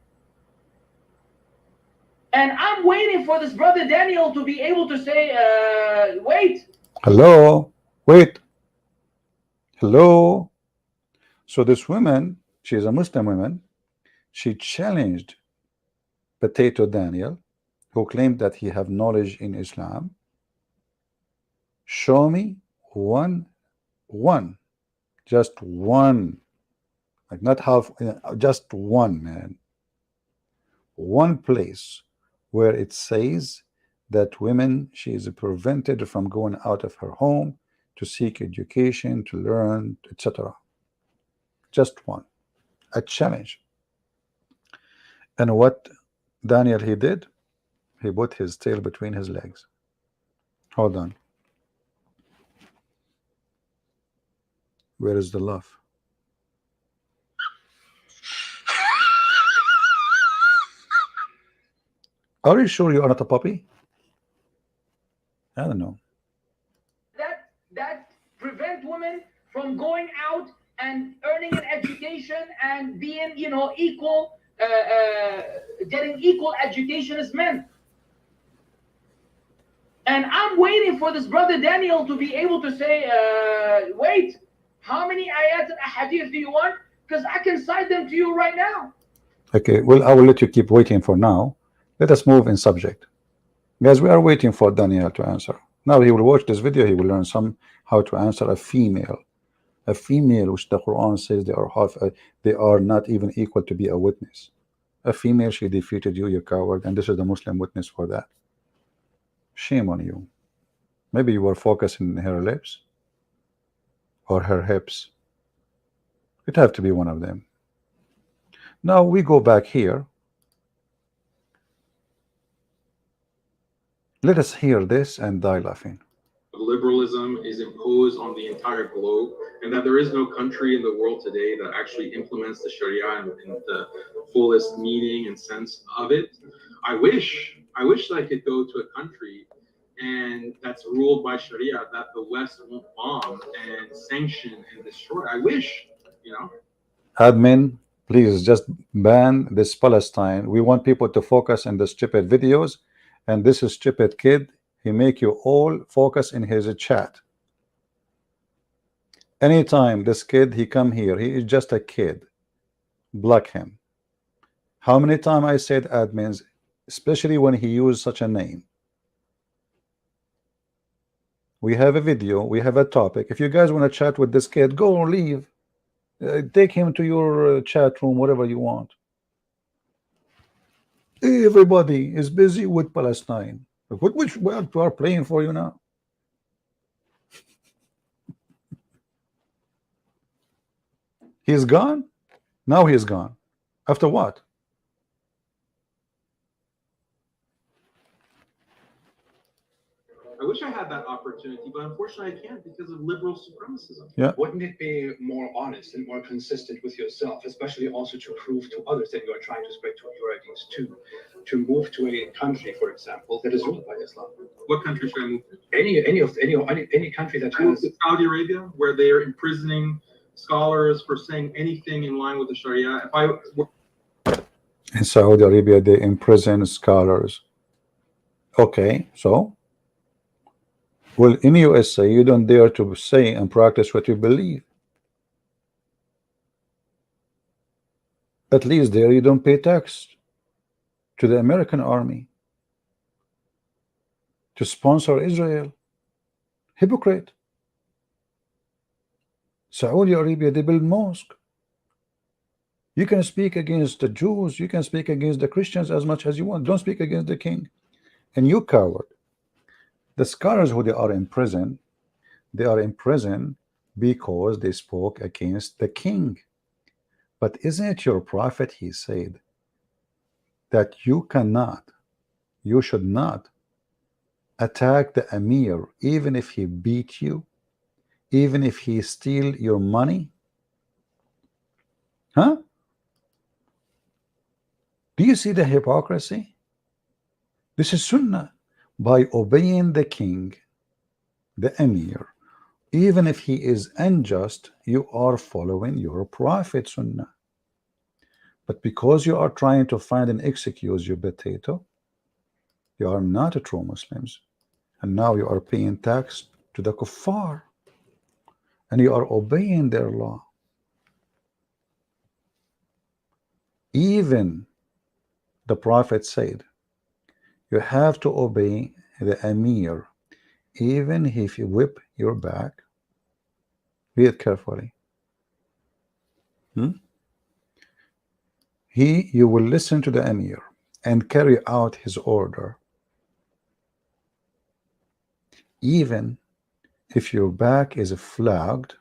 And I'm waiting for this brother Daniel to be able to say, wait. Hello, wait. Hello. So this woman, she is a Muslim woman. She challenged Potato Daniel, who claimed that he have knowledge in Islam. Show me one, just one, like not half, just one, man. one place where it says that women, she is prevented from going out of her home to seek education, to learn, etc. Just one. A challenge. And what Daniel he did, he put his tail between his legs. Hold on. Where is the love? Are you sure you are not a puppy? I don't know. That prevent women from going out and earning an education and being, you know, equal, getting equal education as men. And I'm waiting for this brother Daniel to be able to say, wait, how many ayat and ahadith do you want? Because I can cite them to you right now. Okay, well, I will let you keep waiting for now. Let us move in subject. Guys, we are waiting for Daniel to answer. Now he will watch this video, he will learn some how to answer a female. A female which the Quran says they are not even equal to be a witness. A female, she defeated you, you coward, and this is the Muslim witness for that. Shame on you. Maybe you were focusing on her lips or her hips. It have to be one of them. Now we go back here. Let us hear this and die laughing. Liberalism is imposed on the entire globe, and that there is no country in the world today that actually implements the Sharia in the fullest meaning and sense of it. I wish that I could go to a country and that's ruled by Sharia, that the West won't bomb and sanction and destroy. I wish, you know. Admin, please just ban this Palestine. We want people to focus on the stupid videos, and this is stupid kid. He make you all focus in his chat. Anytime this kid he come here, he is just a kid. Block him. How many times I said admins, especially when he used such a name. We have a video, we have a topic. If you guys want to chat with this kid, go or leave. Take him to your chat room, whatever you want. Everybody is busy with Palestine. Which world we are playing for you now? He's gone. Now he's gone. After what? I wish I had that opportunity, but unfortunately I can't because of liberal supremacism. Yeah. Wouldn't it be more honest and more consistent with yourself, especially also to prove to others that you are trying to spread your ideas to move to a country, for example, that is ruled by Islam? What country should I move to? Any country that I move has to Saudi Arabia, where they are imprisoning scholars for saying anything in line with the Sharia. If I In Saudi Arabia, they imprison scholars. Okay, so well, in USA, you don't dare to say and practice what you believe. At least there you don't pay tax to the American army to sponsor Israel. Hypocrite. Saudi Arabia, they build mosque. You can speak against the Jews, you can speak against the Christians as much as you want. Don't speak against the king. And you coward. The scholars who they are in prison because they spoke against the king. But isn't it your prophet, he said, that you should not attack the emir, even if he beat you, even if he steal your money? Huh? Do you see the hypocrisy? This is sunnah. By obeying the king, the emir, even if he is unjust, you are following your prophet sunnah. But because you are trying to find an excuse, you potato, you are not a true Muslims, and now you are paying tax to the kuffar, and you are obeying their law. Even the prophet said, you have to obey the emir, even if he whip your back. Read carefully. You will listen to the emir, and carry out his order, even if your back is flogged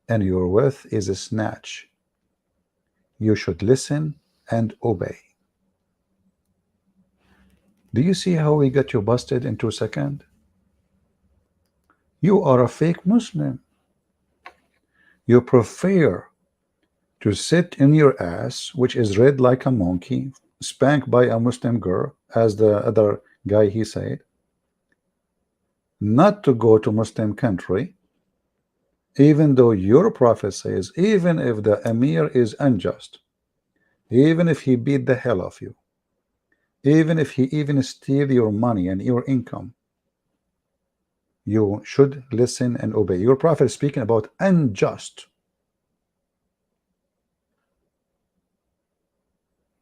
and your wealth is snatched. You should listen and obey. Do you see how we got you busted in 2 seconds? You are a fake Muslim. You prefer to sit in your ass, which is red like a monkey, spanked by a Muslim girl, as the other guy he said, not to go to Muslim country, even though your prophet says, even if the emir is unjust, even if he beat the hell of you, even if he even steal your money and your income, you should listen and obey. Your prophet is speaking about unjust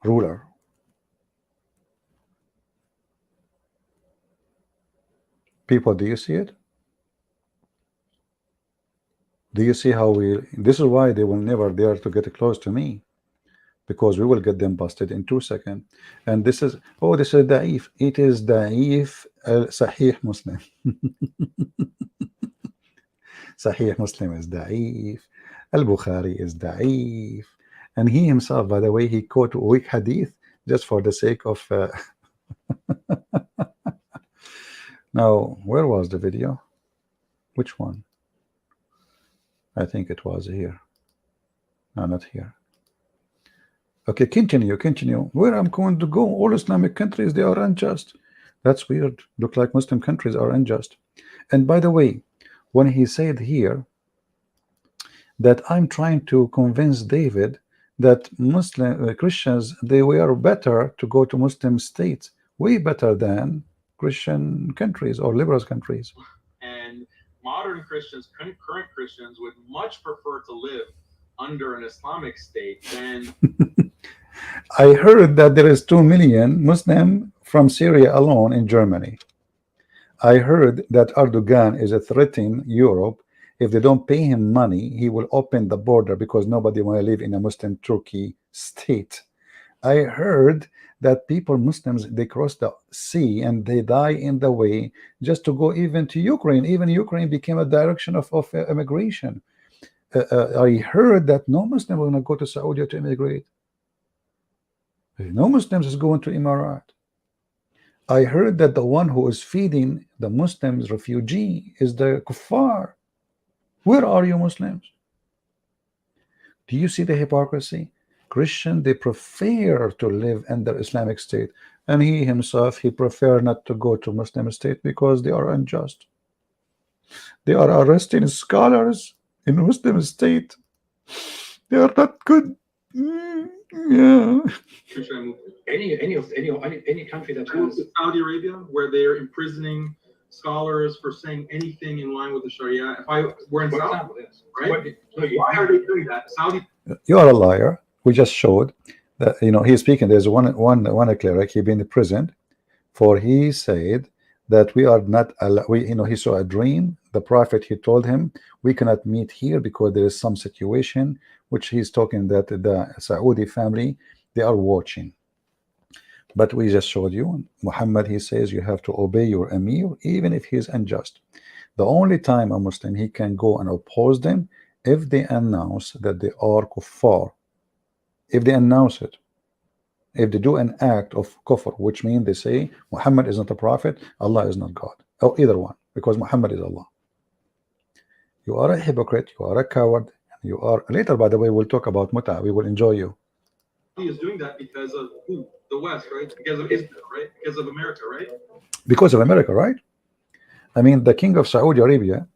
ruler. People, do you see it? Do you see how this is why they will never dare to get close to me, because we will get them busted in 2 seconds. And this is, oh, this is da'if. It is da'if Sahih Muslim. Sahih Muslim is da'if. Al-Bukhari is da'if. And he himself, by the way, he quote weak hadith just for the sake of now, where was the video? Which one? I think it was here. No, not here. Okay, continue. Where I'm going to go? All Islamic countries, they are unjust. That's weird. Look like Muslim countries are unjust. And by the way, when he said here that I'm trying to convince David that Muslim Christians, they were better to go to Muslim states, way better than Christian countries or liberal countries. And modern Christians, current Christians, would much prefer to live under an Islamic state than I heard that there is 2 million Muslim from Syria alone in Germany. I heard that Erdogan is threatening Europe. If they don't pay him money, he will open the border because nobody want to live in a Muslim Turkey state. I heard that people, Muslims, they cross the sea and they die in the way just to go even to Ukraine. Even Ukraine became a direction of immigration. I heard that no Muslim will not go to Saudi to immigrate. No Muslims is going to Emirat. I heard that the one who is feeding the Muslims refugee is the kuffar. Where are you Muslims? Do you see the hypocrisy? Christian, they prefer to live under Islamic state, and he himself, he prefer not to go to Muslim state because they are unjust. They are arresting scholars in Muslim state. They are not good. Yeah. Any country that has Saudi Arabia, where they're imprisoning scholars for saying anything in line with the Sharia. If I were in Saudi, right? Why are they doing that? Saudi. You are a liar. We just showed that, you know, he's speaking. There's one cleric, he been imprisoned for he said that we are not he saw a dream. The prophet, he told him we cannot meet here because there is some situation which he's talking that the Saudi family, they are watching. But we just showed you Muhammad, he says you have to obey your emir even if he is unjust. The only time a Muslim he can go and oppose them if they announce that they are kuffar. If they announce it, if they do an act of kufr, which means they say Muhammad is not a prophet, Allah is not God, or either one, because Muhammad is Allah. You are a hypocrite, you are a coward, you are. Later, by the way, we'll talk about muta. We will enjoy you. He is doing that because of who? The West, right? Because of Israel, right? Because of America, right? Because of America, right? I mean, the king of Saudi Arabia,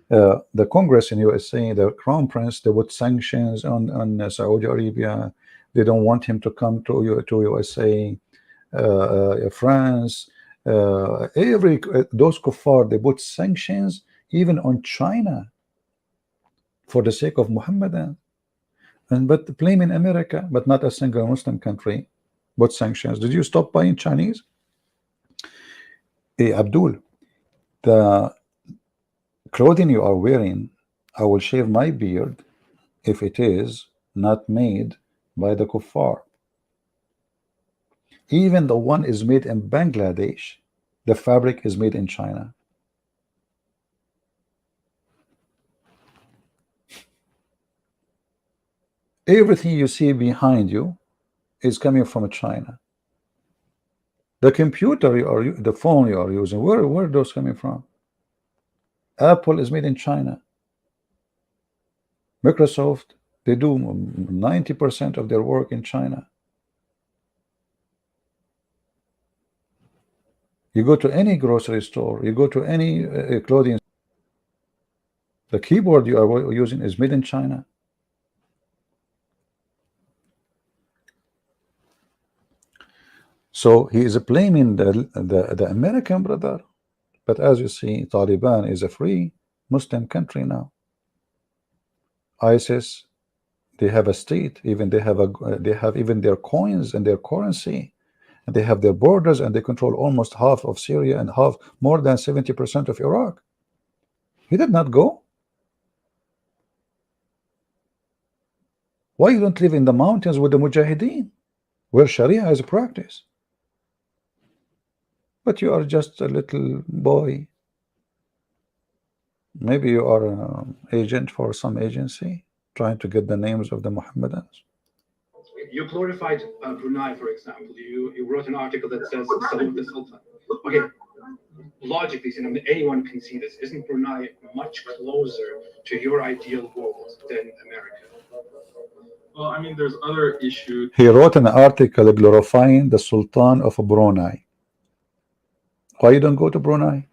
the Congress in USA, the Crown Prince, they put sanctions on Saudi Arabia. They don't want him to come to USA, France, those kuffar, they put sanctions even on China for the sake of Muhammadan. But blaming America, but not a single Muslim country, but sanctions. Did you stop buying Chinese? Hey, Abdul, the clothing you are wearing, I will shave my beard if it is not made by the kuffar. Even the one is made in Bangladesh, the fabric is made in China. Everything you see behind you is coming from China. The computer you are, the phone you are using, where are those coming from? Apple is made in China. Microsoft, they do 90% of their work in China. You go to any grocery store, you go to any clothing, the keyboard you are using is made in China. So he is blaming the American brother. But as you see, Taliban is a free Muslim country now. ISIS, they have a state, even they have even their coins and their currency, and they have their borders, and they control almost half of Syria and more than 70% of Iraq. He did not go. Why you don't live in the mountains with the Mujahideen, where Sharia is practiced? But you are just a little boy. Maybe you are an agent for some agency trying to get the names of the Mohammedans. You glorified Brunei, for example. You wrote an article that says Salute the Sultan. Okay, logically, anyone can see this. Isn't Brunei much closer to your ideal world than America? Well, I mean, there's other issues. He wrote an article glorifying the Sultan of Brunei. Why you don't go to Brunei?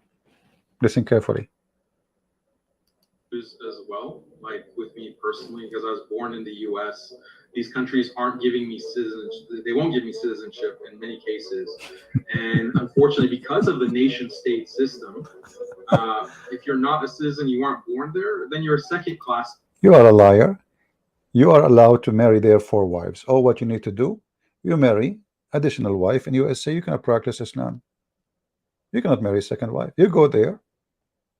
Listen carefully. As well, like with me personally, because I was born in the U.S., these countries aren't giving me citizenship. They won't give me citizenship in many cases, and unfortunately, because of the nation-state system, if you're not a citizen, you aren't born there, then you're a second class. You are a liar. You are allowed to marry their 4 wives. All what you need to do, you marry additional wife in USA. You cannot practice Islam. You cannot marry a second wife. You go there,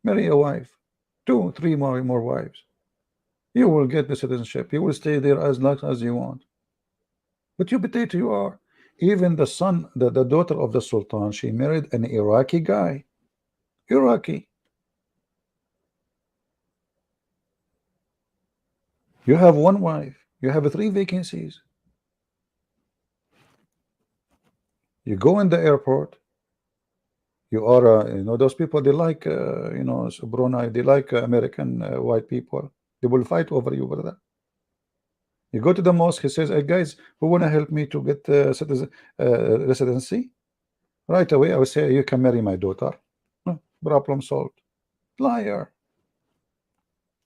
marry a wife, 2, 3 more wives. You will get the citizenship. You will stay there as long as you want. But you potato, you are. Even the son, the daughter of the Sultan, she married an Iraqi guy. Iraqi. You have 1 wife. You have 3 vacancies. You go in the airport. You are, those people, they like, Brunei, they like American white people. They will fight over you, brother. You go to the mosque, he says, hey, guys, who want to help me to get residency? Right away, I will say, you can marry my daughter. Problem solved. Liar.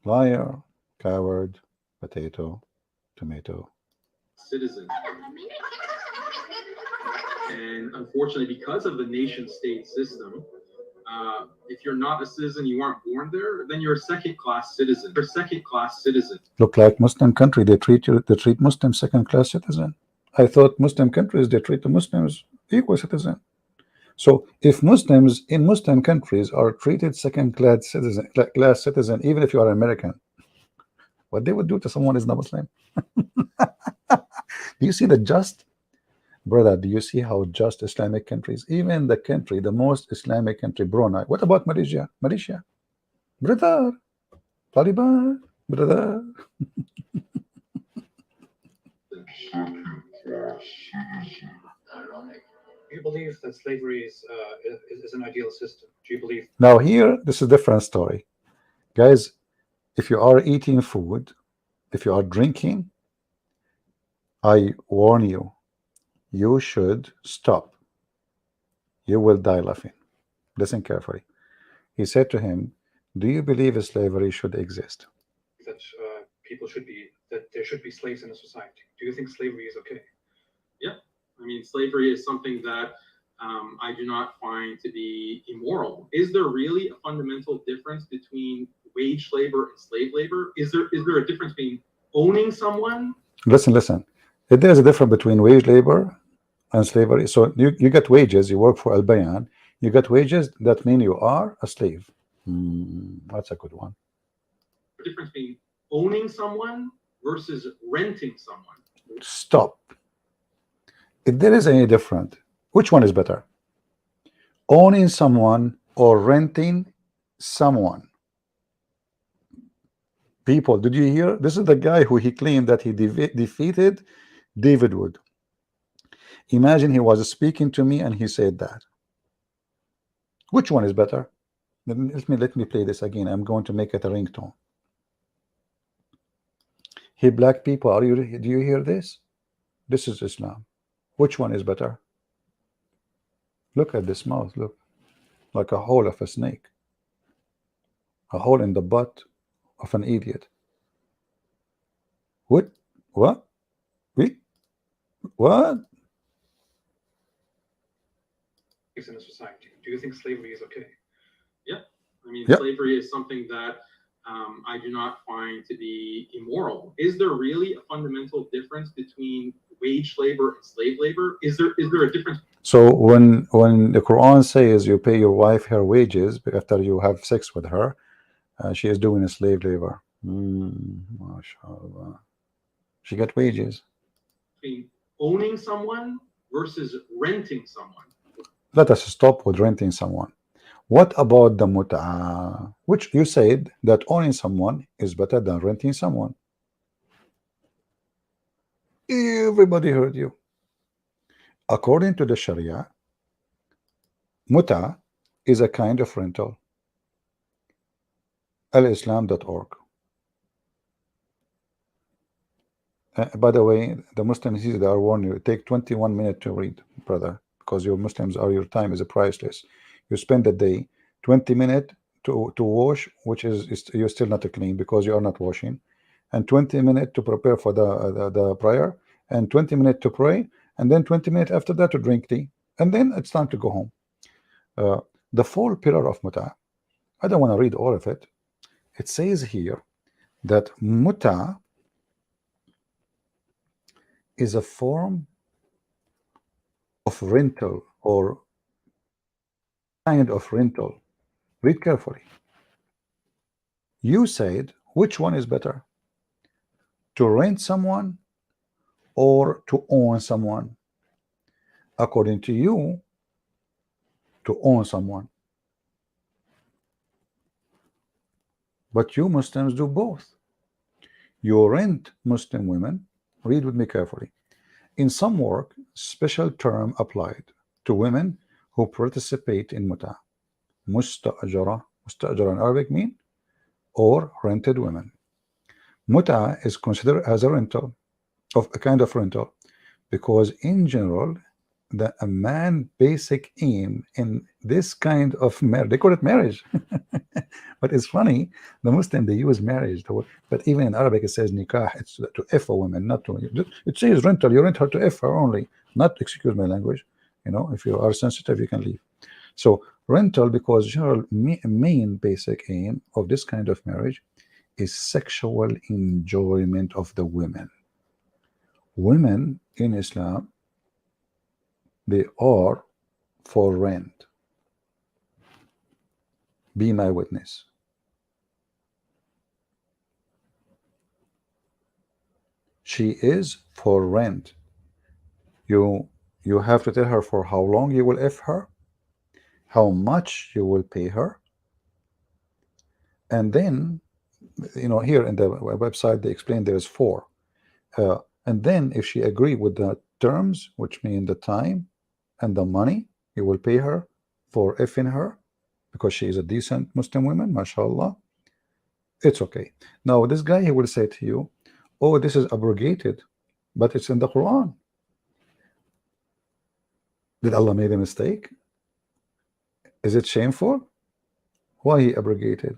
Liar. Coward. Potato. Tomato. Citizen. And unfortunately, because of the nation-state system, if you're not a citizen, you aren't born there, then you're a second-class citizen. You're a second-class citizen. Look like Muslim country, they treat Muslims second-class citizen. I thought Muslim countries, they treat the Muslims equal citizen. So if Muslims in Muslim countries are treated second-class citizen, even if you are American, what they would do to someone is not Muslim. Do you see the just? Brother, do you see how just Islamic countries, even the country, the most Islamic country, Brunei? What about Malaysia? Malaysia, brother, Taliban, brother. Do you believe that slavery is an ideal system? Do you believe? Now here, this is a different story, guys. If you are eating food, if you are drinking, I warn you. You should stop. You will die laughing. Listen carefully. He said to him, do you believe slavery should exist? That there should be slaves in a society. Do you think slavery is okay? Yeah. I mean, slavery is something that I do not find to be immoral. Is there really a fundamental difference between wage labor and slave labor? Is there a difference between owning someone? Listen. If there is a difference between wage labor and slavery, so you get wages, you work for Al Bayan, you get wages, that means you are a slave. That's a good one. The difference between owning someone versus renting someone. Stop. If there is any difference Which one is better? Owning someone or renting someone? People, did you hear? This is the guy who he claimed that he defeated David Wood. Imagine he was speaking to me and he said that. Which one is better? Let me play this again. I'm going to make it a ringtone. Hey, black people, do you hear this? This is Islam. Which one is better? Look at this mouth. Look, like a hole of a snake, a hole in the butt of an idiot. What? What? What? In a society, do you think slavery is okay? Yeah, I mean, Yep. slavery is something that I do not find to be immoral. Is there really a fundamental difference between wage labor and slave labor? Is there a difference? So when the Quran says you pay your wife her wages after you have sex with her, she is doing a slave labor. MashaAllah. She got wages. Between owning someone versus renting someone? Let us stop with renting someone. What about the mut'ah? Which you said that owning someone is better than renting someone. Everybody heard you. According to the Sharia, mut'ah is a kind of rental. alislam.org. By the way, the Muslims here, they are warning you, take 21 minutes to read, brother, because your Muslims are, your time is priceless. You spend a day 20 minutes to wash, which is you're still not clean because you are not washing, and 20 minutes to prepare for the prayer, and 20 minutes to pray, and then 20 minutes after that to drink tea, and then it's time to go home. The four pillar of mut'ah, I don't want to read all of it. It says here that mut'ah is a form of rental or kind of rental. Read carefully. You said which one is better, to rent someone or to own someone? According to you, to own someone. But you Muslims do both. You rent Muslim women. Read with me carefully. In some work, special term applied to women who participate in mut'ah. Mustajara in Arabic mean or rented women. Mut'ah is considered as a rental, of a kind of rental, because in general, a man basic aim in this kind of marriage, they call it marriage. But it's funny, the Muslim, they use marriage, but even in Arabic it says nikah, it's to F a woman, not to, it says rental, you rent her to F her only, not, excuse my language, you know, if you are sensitive you can leave. So rental, because general main basic aim of this kind of marriage is sexual enjoyment of the women. Women in Islam, they are for rent. Be my witness. She is for rent. You have to tell her for how long you will F her, how much you will pay her, and then, you know, here in the website they explain there's four, and then if she agree with the terms, which mean the time and the money, you will pay her for effing her because she is a decent Muslim woman, mashallah, it's okay. Now this guy, he will say to you, oh, this is abrogated, but it's in the Quran. Did Allah made a mistake? Is it shameful? Why he abrogated?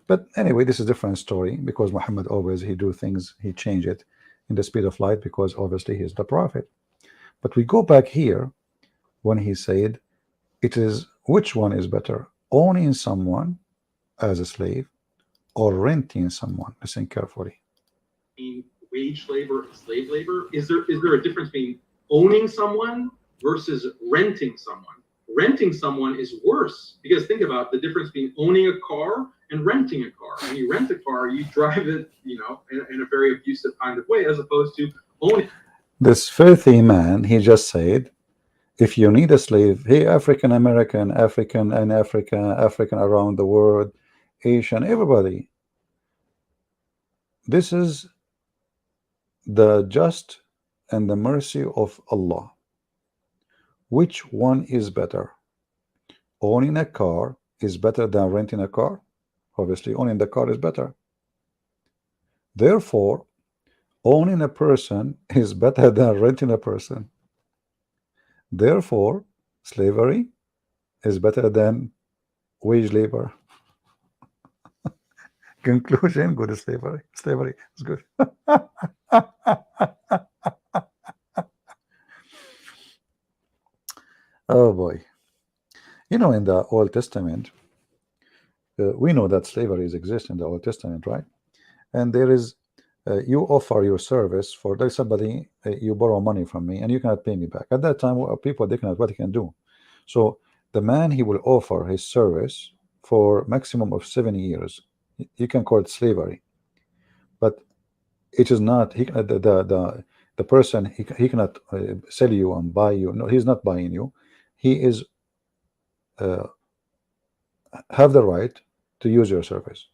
But anyway, this is a different story, because Muhammad always, he do things, he change it in the speed of light, because obviously he is the prophet. But we go back here when he said it is, which one is better, owning someone as a slave or renting someone? Listen carefully. Wage labor and slave labor, is there a difference between owning someone versus renting someone? Renting someone is worse, because think about the difference between owning a car and renting a car. When you rent a car, you drive it, you know, in a very abusive kind of way, as opposed to owning. This filthy man, he just said If you need a slave, hey, African American, African and African around the world, Asian, everybody, this is the just and the mercy of Allah. Which one is better? Owning a car is better than renting a car? Obviously, owning the car is better. Therefore, owning a person is better than renting a person. Therefore, slavery is better than wage labor. Conclusion, good slavery. Slavery is good. Oh boy. You know, in the Old Testament, we know that slavery exists in the Old Testament, right? And there is, you offer your service for, there's somebody, you borrow money from me and you cannot pay me back. At that time, people, they cannot, what they can do. So the man, he will offer his service for maximum of 7 years. You can call it slavery, but it is not, the person, he cannot sell you and buy you. No, he's not buying you. He is have the right to use your service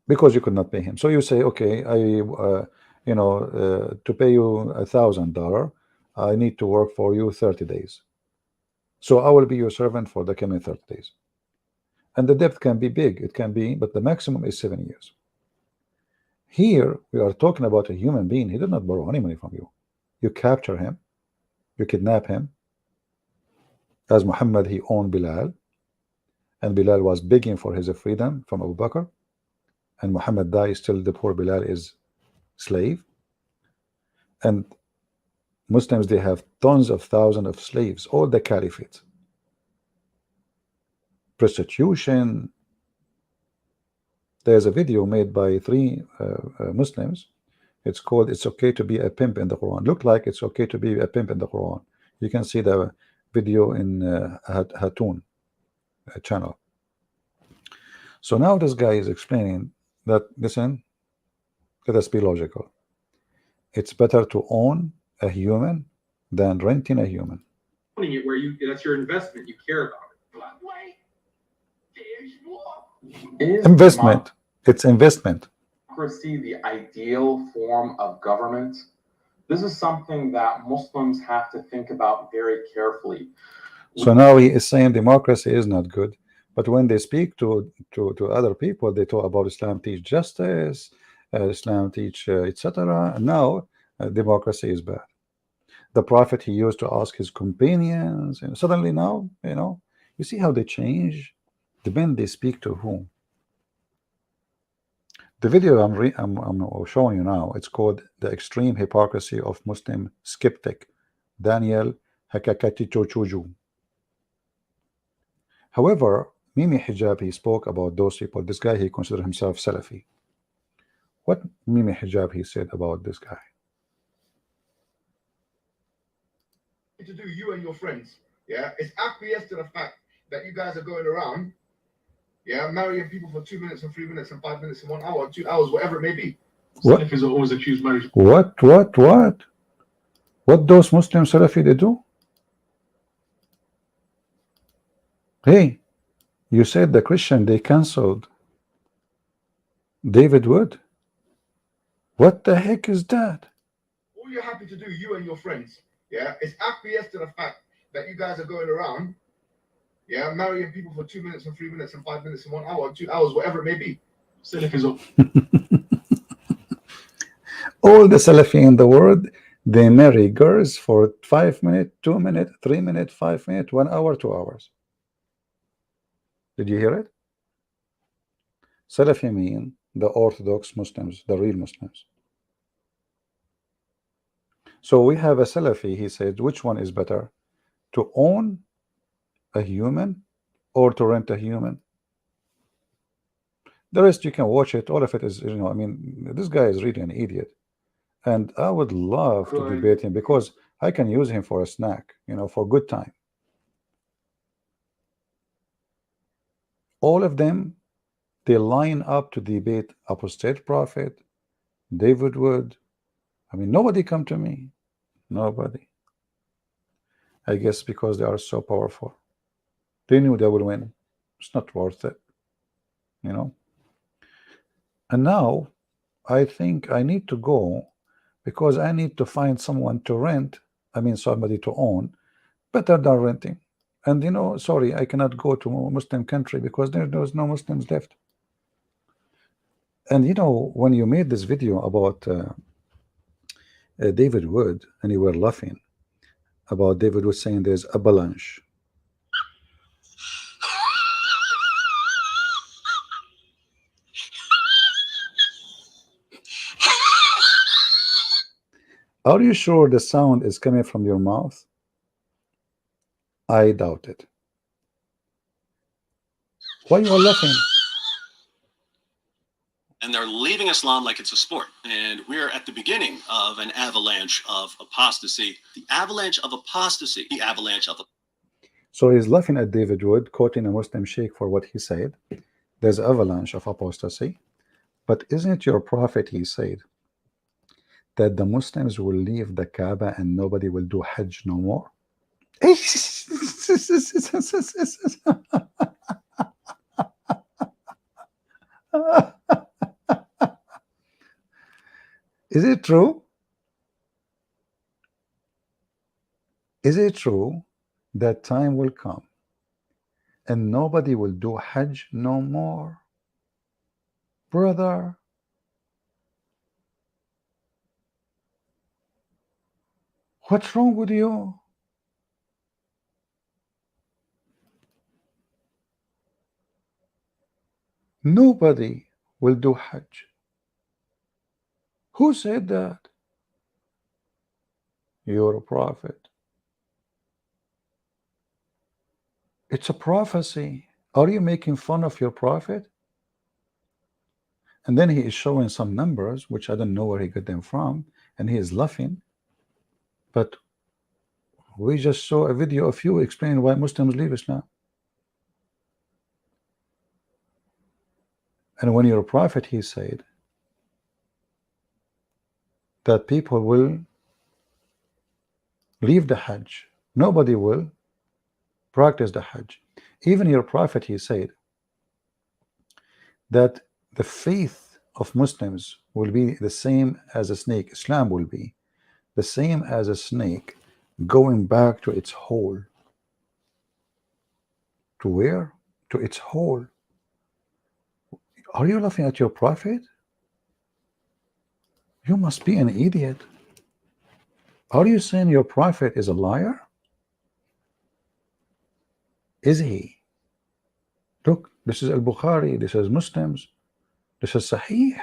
because you could not pay him. So you say, okay, I you know, to pay you $1,000, I need to work for you 30 days. So I will be your servant for the coming 30 days. And the debt can be big, it can be, but the maximum is 7 years. Here we are talking about a human being. He did not borrow any money from you. You capture him, you kidnap him. As Muhammad, he owned Bilal, and Bilal was begging for his freedom from Abu Bakr, and Muhammad died, still the poor Bilal is slave. And Muslims, they have tons of thousands of slaves, all the caliphate. Prostitution. There's a video made by 3 Muslims. It's called "It's Okay to Be a Pimp in the Quran." Look like it's okay to be a pimp in the Quran. You can see the video in Hatun channel. So now this guy is explaining that, listen, let us be logical. It's better to own a human than renting a human. Owning it where you, that's your investment, you care about it. But wait, there's more. Is Investment. It's investment. democracy the ideal form of government? This is something that Muslims have to think about very carefully. So now he is saying democracy is not good, but when they speak to other people, they talk about Islam teach justice, Islam teach etc. And now democracy is bad. The Prophet, he used to ask his companions, and suddenly now, you know, you see how they change, depend they speak to whom. The video I'm showing you now, it's called "The Extreme Hypocrisy of Muslim Skeptic Daniel Haqiqatjou." However, Mimi Hijab, he spoke about those people. This guy, he considered himself Salafi. What Mimi Hijab, he said about this guy? To do you and your friends, yeah, it's acquiesce to the fact that you guys are going around, yeah, marrying people for 2 minutes and 3 minutes and 5 minutes and 1 hour, 2 hours, whatever it may be. What? Salafis always accuse marriage. What those Muslim Salafi they do? Hey, you said the Christian, they cancelled David Wood. What the heck is that? All you're happy to do, you and your friends, yeah, is acquiesce to the fact that you guys are going around, yeah, marrying people for 2 minutes and 3 minutes and 5 minutes and 1 hour, 2 hours, whatever it may be. Salafis All the Salafi in the world, they marry girls for 5 minutes, 2 minutes, 3 minutes, 5 minutes, 1 hour, 2 hours. Did you hear it? Salafi mean the Orthodox Muslims, the real Muslims. So we have a Salafi, he said, which one is better? To own a human or to rent a human? The rest you can watch it, all of it is, you know, I mean, this guy is really an idiot. And I would love to debate him because I can use him for a snack, you know, for good time. All of them, they line up to debate apostate prophet, David Wood. I mean, nobody come to me. Nobody. I guess because they are so powerful. They knew they will win. It's not worth it, you know. And now I think I need to go because I need to find someone to rent. I mean, somebody to own, better than renting. And you know, sorry, I cannot go to a Muslim country because there's no Muslims left. And you know, when you made this video about David Wood, and you were laughing about David Wood saying there's avalanche. Are you sure the sound is coming from your mouth? I doubt it. Why you are laughing? And they're leaving Islam like it's a sport. And we're at the beginning of an avalanche of apostasy. The avalanche of apostasy. The avalanche of... So he's laughing at David Wood, quoting a Muslim sheikh for what he said. There's avalanche of apostasy. But isn't it your prophet, he said, that the Muslims will leave the Kaaba and nobody will do Hajj no more? Is it true? Is it true that time will come and nobody will do Hajj no more? Brother, what's wrong with you? Nobody will do Hajj. Who said that? You're a prophet. It's a prophecy. Are you making fun of your prophet? And then he is showing some numbers, which I don't know where he got them from, and he is laughing. But we just saw a video of you explaining why Muslims leave Islam. And when you're a prophet, he said that people will leave the Hajj. Nobody will practice the Hajj. Even your prophet, he said that the faith of Muslims will be the same as a snake. Islam will be the same as a snake going back to its hole. To where? To its hole. Are you laughing at your prophet? You must be an idiot. Are you saying your prophet is a liar? Is he? Look, this is Al-Bukhari, this is Muslims, this is Sahih.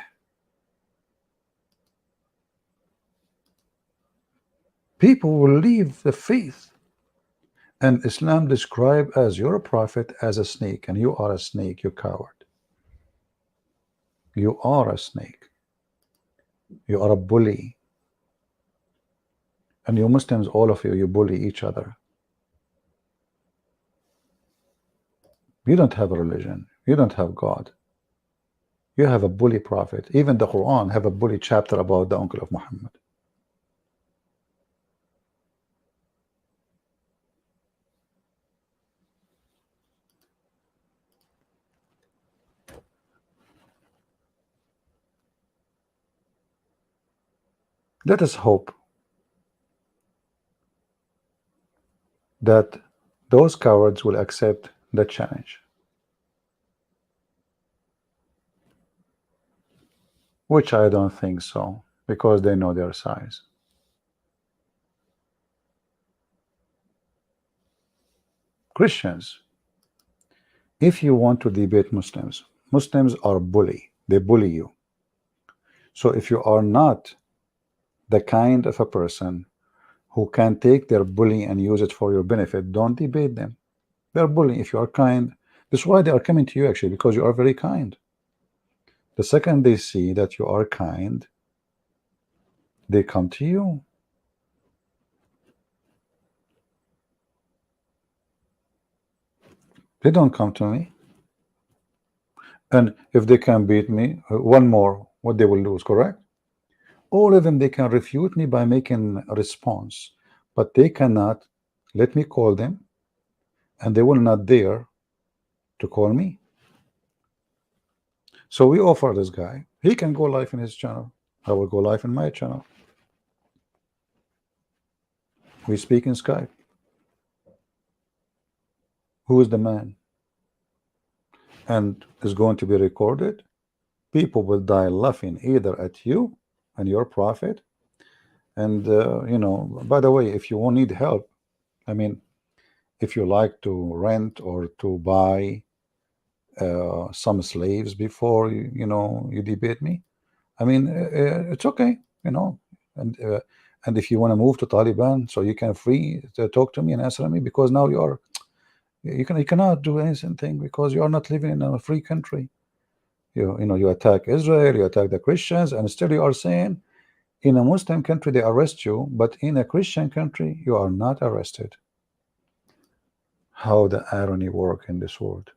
People will leave the faith. And Islam described as you're a prophet as a snake, and you are a snake, you coward. You are a snake. You are a bully. And you Muslims, all of you, you bully each other. You don't have a religion. You don't have God. You have a bully prophet. Even the Quran have a bully chapter about the uncle of Muhammad. Let us hope that those cowards will accept the challenge, which I don't think so, because they know their size. Christians, if you want to debate Muslims, Muslims are bully. They bully you. So if you are not the kind of a person who can take their bullying and use it for your benefit, don't debate them. They're bullying. If you are kind, that's why they are coming to you, actually, because you are very kind. The second they see that you are kind, they come to you. They don't come to me. And if they can beat me, one more, what they will lose, correct? All of them, they can refute me by making a response, but they cannot Let me call them, and they will not dare to call me. So we offer this guy. He can go live in his channel. I will go live in my channel. We speak in Skype. Who is the man? And is going to be recorded. People will die laughing either at you and your prophet. And you know, by the way, if you won't need help, I mean, if you like to rent or to buy some slaves before you know you debate me, I mean, it's okay, you know. And if you want to move to Taliban, so you can free to talk to me and answer me, because now you cannot do anything because you are not living in a free country. You know, you attack Israel, you attack the Christians, and still you are saying in a Muslim country they arrest you, but in a Christian country you are not arrested. How the irony work in this world.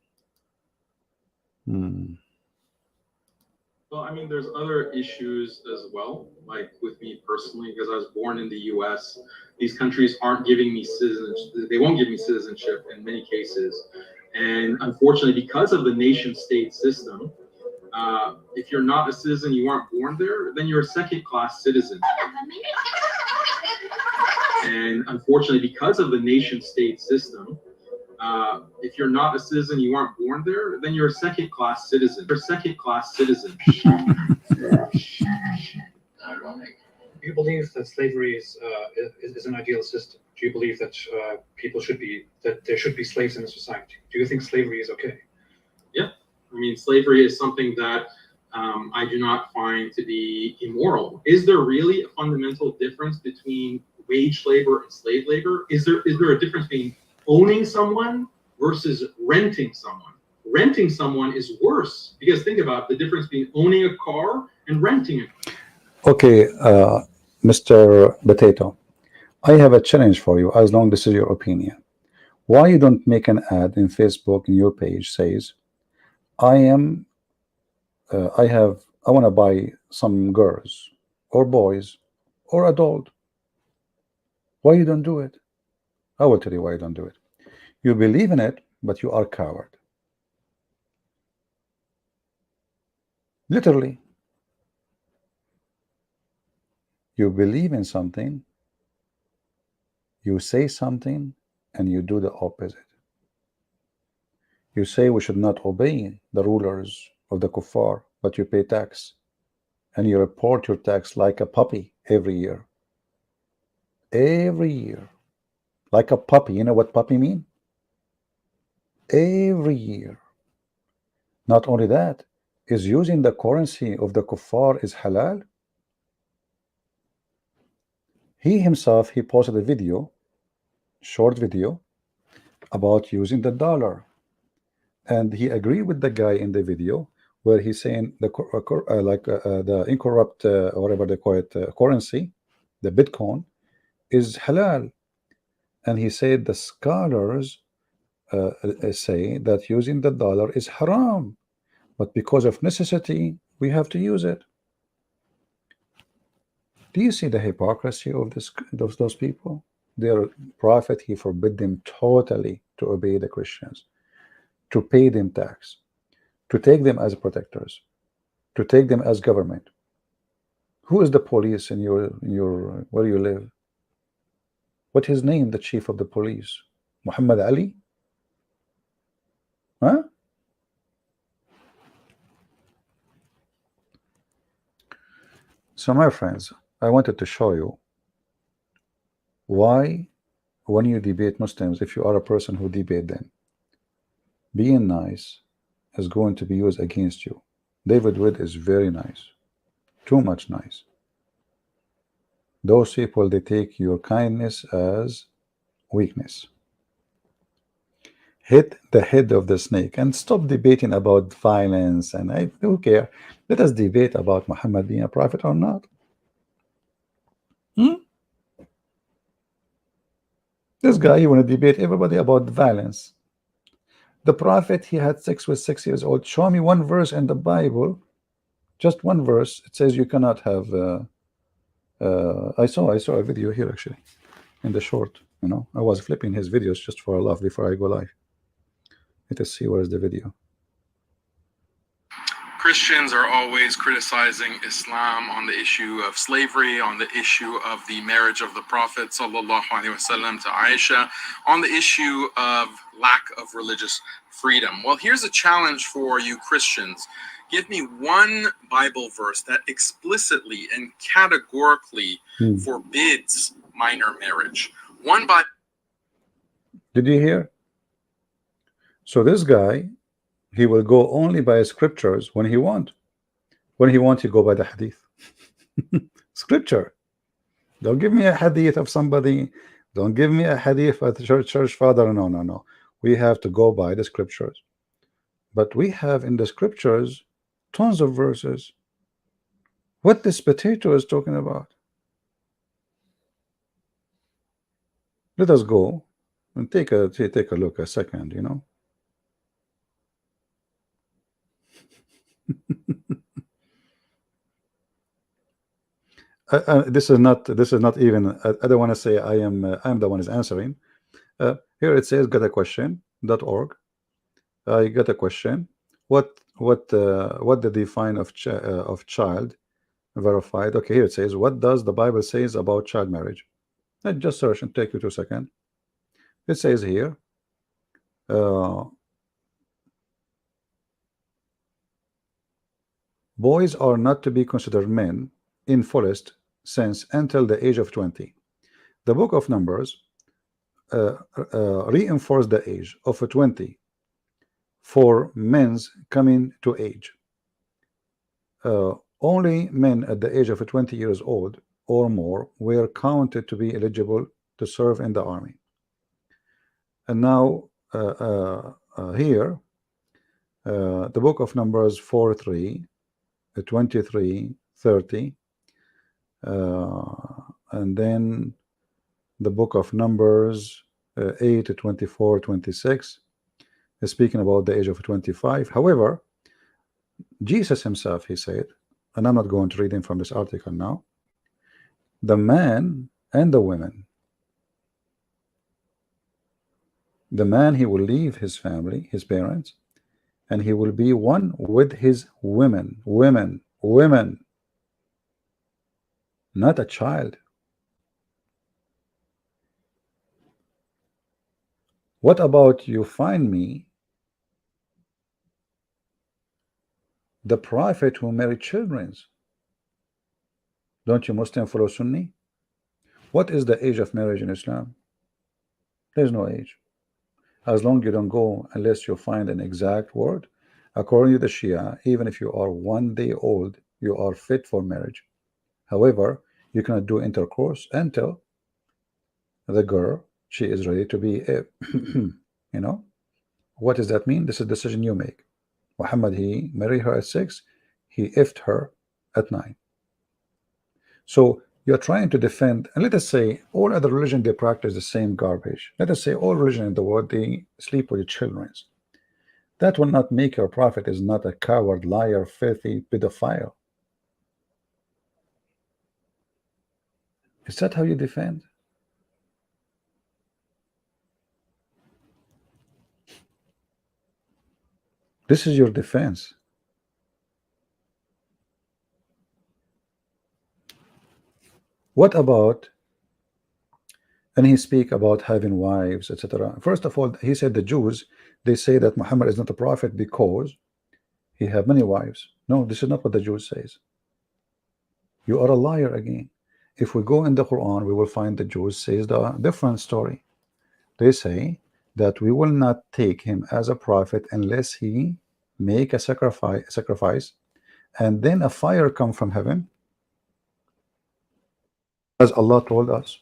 Well, I mean, there's other issues as well, like with me personally, because I was born in the U.S. These countries aren't giving me citizenship. They won't give me citizenship in many cases. And unfortunately, because of the nation-state system, if you're not a citizen, you aren't born there, then you're a second-class citizen. And unfortunately, because of the nation-state system, if you're not a citizen, you aren't born there, then you're a second-class citizen. You're a second-class citizen. Ironic. Do you believe that slavery is an ideal system? Do you believe that there should be slaves in the society? Do you think slavery is okay? Yeah, I mean, slavery is something that I do not find to be immoral. Is there really a fundamental difference between wage labor and slave labor? Is there a difference between owning someone versus renting someone? Renting someone is worse, because think about the difference between owning a car and renting it. Okay, Mr. Potato, I have a challenge for you, as long as this is your opinion. Why you don't make an ad in Facebook in your page says, I want to buy some girls or boys or adult. Why you don't do it? I will tell you why you don't do it. You believe in it, but you are a coward. Literally. You believe in something, you say something, and you do the opposite. You say we should not obey the rulers of the kuffar, but you pay tax. And you report your tax like a puppy every year. Every year. Like a puppy. You know what puppy mean? Every year. Not only that, is using the currency of the kuffar is halal? He himself, he posted a video, short video, about using the dollar. And he agreed with the guy in the video where he's saying the incorrupt, whatever they call it, currency, the Bitcoin, is halal. And he said the scholars say that using the dollar is haram, but because of necessity we have to use it. Do you see the hypocrisy of those people? Their prophet, he forbid them totally to obey the Christians, to pay them tax, to take them as protectors, to take them as government. Who is the police in your where you live? What his name, the chief of the police? Muhammad Ali? Huh? So my friends, I wanted to show you why when you debate Muslims, if you are a person who debate them, being nice is going to be used against you. David Wood is very nice, too much nice. Those people, they take your kindness as weakness. Hit the head of the snake and stop debating about violence. And I don't care. Let us debate about Muhammad being a prophet or not. This guy, you want to debate everybody about violence. The prophet, he had sex with 6 years old. Show me one verse in the Bible, just one verse. It says you cannot have. I saw a video here actually, in the short. You know, I was flipping his videos just for a laugh before I go live. Let us see where is the video. Christians are always criticizing Islam on the issue of slavery, on the issue of the marriage of the Prophet sallallahu alaihi wasallam to Aisha, on the issue of lack of religious freedom. Well, here's a challenge for you Christians. Give me one Bible verse that explicitly and categorically forbids minor marriage. One Bible. Did you hear? So this guy, he will go only by scriptures when he want. When he want, he go by the hadith. Scripture. Don't give me a hadith of somebody. Don't give me a hadith of the church father. No, no, no. We have to go by the scriptures. But we have in the scriptures tons of verses. What this potato is talking about. Let us go and take a look a second, you know. This is not even, I don't want to say I am the one is answering. Here it says got a question.org. I got a question. What the define of child verified? Okay, here it says, what does the Bible says about child marriage? Let's just search and take you 2 seconds. It says here, boys are not to be considered men in fullest sense until the age of 20. The book of Numbers reinforced the age of 20 for men's coming to age. Only men at the age of 20 years old or more were counted to be eligible to serve in the army. And now here, the book of Numbers 4:3, 23, 30, and then the book of Numbers 8, 24, 26 is speaking about the age of 25. However, Jesus himself, he said, and I'm not going to read him from this article now, the man and the women, the man, he will leave his family, his parents, and he will be one with his women, not a child. What about you find me the prophet who married children? Don't you Muslim follow Sunni? What is the age of marriage in Islam? There's no age. As long as you don't go, unless you find an exact word, according to the Shia, even if you are 1 day old, you are fit for marriage. However, you cannot do intercourse until the girl, she is ready to be, you know. What does that mean? This is a decision you make. Muhammad, he married her at 6, he effed her at 9. So you're trying to defend, and let us say all other religion, they practice the same garbage. Let us say all religion in the world, they sleep with the children. That will not make your prophet is not a coward, liar, filthy pedophile. Is that how you defend? This is your defense. What about, and he speak about having wives, etc. First of all, he said the Jews, they say that Muhammad is not a prophet because he have many wives. No, this is not what the Jews says. You are a liar again. If we go in the Quran, we will find the Jews says the different story. They say that we will not take him as a prophet unless he make a sacrifice, and then a fire come from heaven, as Allah told us.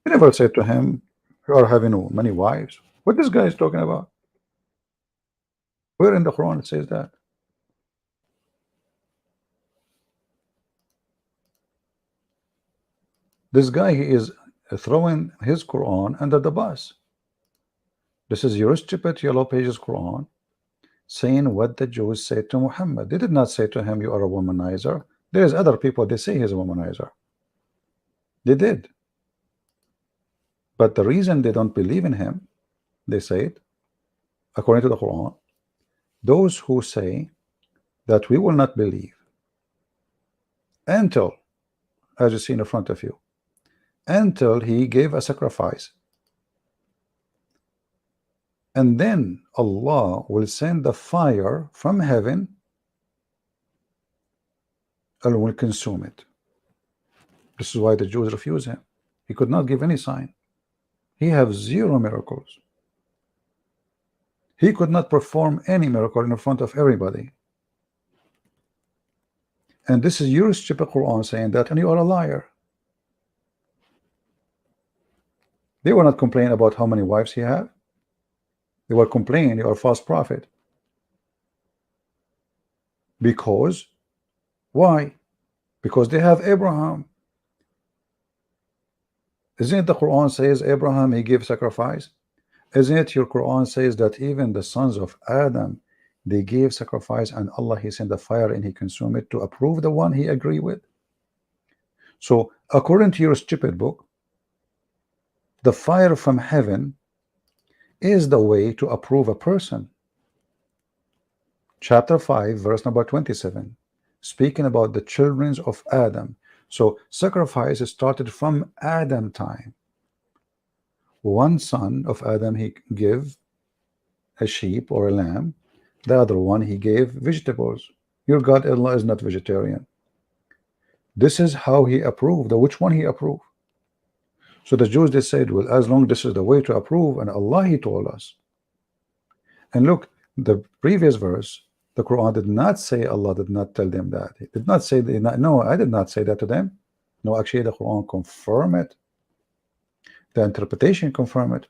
He never said to him, you are having many wives. What this guy is talking about? Where in the Quran it says that? This guy, he is throwing his Quran under the bus. This is your stupid yellow pages Quran saying what the Jews said to Muhammad. They did not say to him, you are a womanizer. There's other people, they say he's a womanizer. They did. But the reason they don't believe in him, they say it, according to the Quran, those who say that we will not believe until, as you see in front of you, until he gave a sacrifice, and then Allah will send the fire from heaven and will consume it. This is why the Jews refuse him. He could not give any sign. He has 0 miracles. He could not perform any miracle in front of everybody. And this is your stupid Quran saying that, and you are a liar. They were not complaining about how many wives he had. They were complaining you are a false prophet. Because, why? Because they have Abraham. Isn't it the Quran says Abraham, he gave sacrifice? Isn't it your Quran says that even the sons of Adam, they gave sacrifice, and Allah, he sent the fire and he consumed it to approve the one he agreed with? So according to your stupid book, the fire from heaven is the way to approve a person. Chapter 5 verse number 27, speaking about the children of Adam. So sacrifice started from Adam time. One son of Adam, he gave a sheep or a lamb. The other one, he gave vegetables. Your God Allah is not vegetarian. This is how he approved. Which one he approved? So the Jews, they said, well, as long as this is the way to approve, and Allah, he told us. And look, the previous verse, the Quran did not say, Allah did not tell them that. It did not say, no, I did not say that to them. No, actually the Quran confirm it. The interpretation confirm it.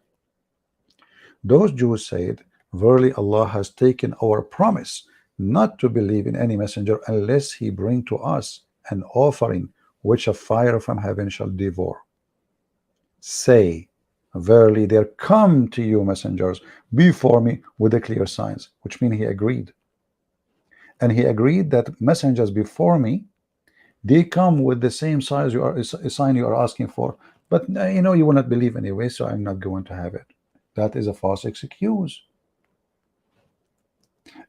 Those Jews said, verily Allah has taken our promise not to believe in any messenger unless he bring to us an offering which a fire from heaven shall devour. Say, verily there come to you messengers before me with the clear signs, which means he agreed. And he agreed that messengers before me, they come with the same size sign you are asking for, but you know, you will not believe anyway, so I'm not going to have it. That is a false excuse.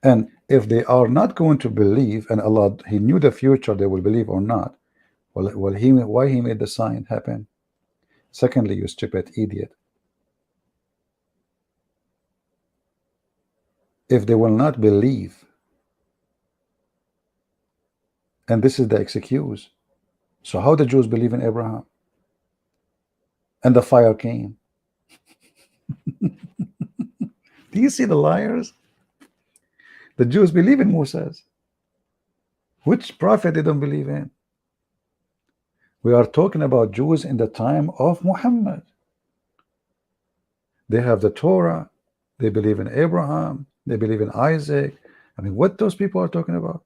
And if they are not going to believe, and Allah, he knew the future they will believe or not, well why he made the sign happen? Secondly, you stupid idiot, if they will not believe, and this is the excuse, so how the Jews believe in Abraham? And the fire came. Do you see the liars? The Jews believe in Moses. Which prophet they don't believe in? We are talking about Jews in the time of Muhammad. They have the Torah. They believe in Abraham. They believe in Isaac. I mean, what those people are talking about?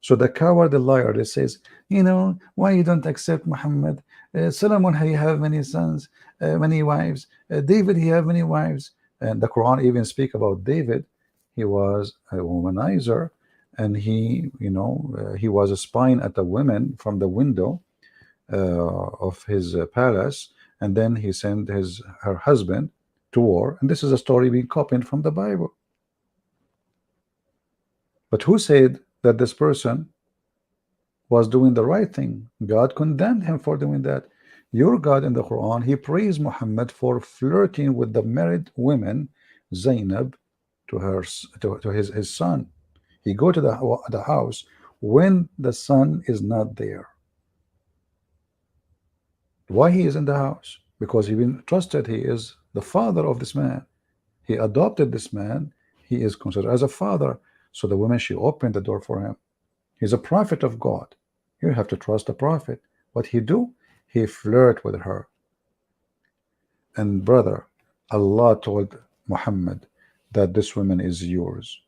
So the coward, the liar, that says, you know, why you don't accept Muhammad? Solomon, he have many sons, many wives. David, he have many wives. And the Quran even speak about David. He was a womanizer, and he, you know, he was spying at the women from the window of his palace, and then he sent her husband to war. And this is a story being copied from the Bible. But who said that this person was doing the right thing? God condemned him for doing that. Your God in the Quran, he praised Muhammad for flirting with the married women, Zainab, to his son. He go to the house when the son is not there. Why he is in the house? Because he been trusted. He is the father of this man. He adopted this man. He is considered as a father. So the woman, she opened the door for him. He's a prophet of God. You have to trust the prophet. What he do? He flirt with her. And brother, Allah told Muhammad that this woman is yours.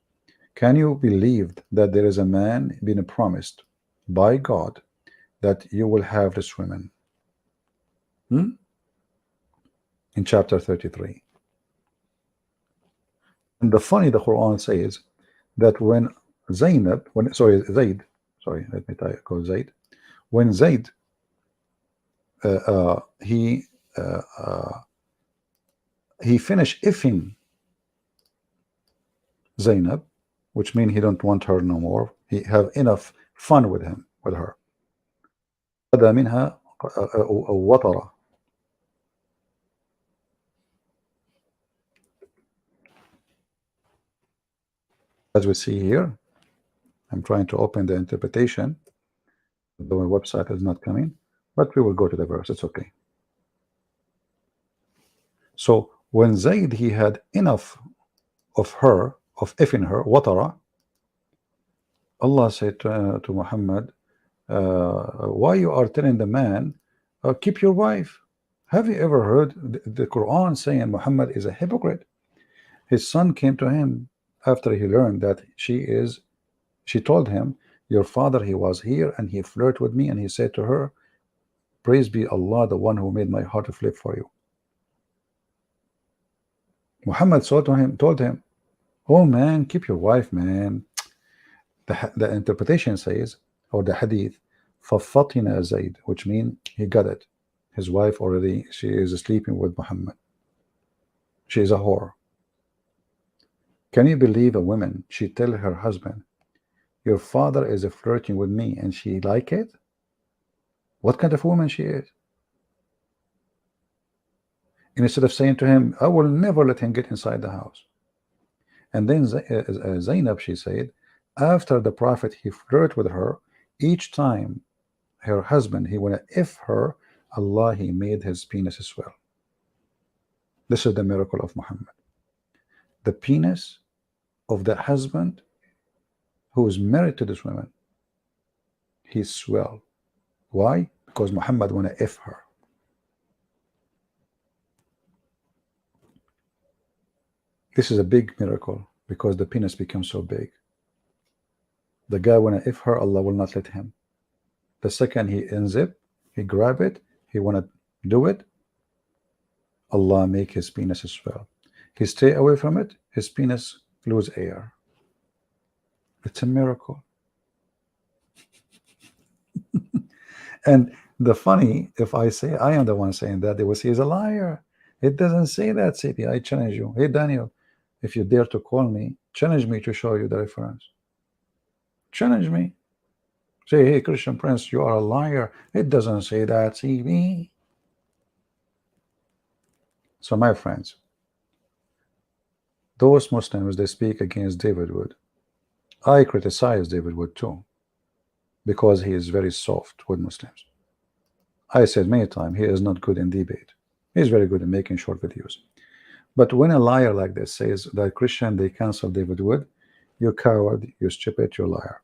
Can you believe that there is a man being promised by God that you will have this woman? In chapter 33. And the Quran says that when Zaid, let me call Zaid. When Zaid, he he finished ifing Zainab, which means he don't want her no more. He have enough fun with her. هذا منها وطرة. As we see here, I'm trying to open the interpretation. The website is not coming, but we will go to the verse. It's okay. So when Zayd, he had enough of her, of effing her, watara, Allah said to Muhammad, why you are telling the man, keep your wife? Have you ever heard the Quran saying Muhammad is a hypocrite? His son came to him after he learned that she told him, your father, he was here and he flirted with me, and he said to her, praise be Allah, the one who made my heart flip for you. Muhammad told him, oh man, keep your wife, man. The interpretation says, or the hadith, فَفَطِنَ Zayd, which means he got it. His wife already, she is sleeping with Muhammad. She is a whore. Can you believe a woman, she tell her husband, your father is flirting with me, and she like it? What kind of woman she is? And instead of saying to him, I will never let him get inside the house. And then Zainab, she said, after the Prophet, he flirted with her, each time her husband, he want to if her, Allah, he made his penis swell. This is the miracle of Muhammad. The penis of the husband who is married to this woman, he swell. Why? Because Muhammad want to if her. This is a big miracle, because the penis becomes so big. The guy want to if her, Allah will not let him. The second he unzip, he grab it, he want to do it, Allah make his penis swell. He stay away from it, his penis lose air. It's a miracle. And the funny, if I say I am the one saying that, they will say he's a liar. It doesn't say that, Sidi. I challenge you. Hey Daniel, if you dare to call me, challenge me to show you the reference. Challenge me. Say, hey Christian Prince, you are a liar. It doesn't say that, Sidi. So my friends, those Muslims, they speak against David Wood. I criticize David Wood too, because he is very soft with Muslims. I said many times, he is not good in debate. He's very good in making short videos. But when a liar like this says that Christian, they cancel David Wood, you coward, you stupid, you liar.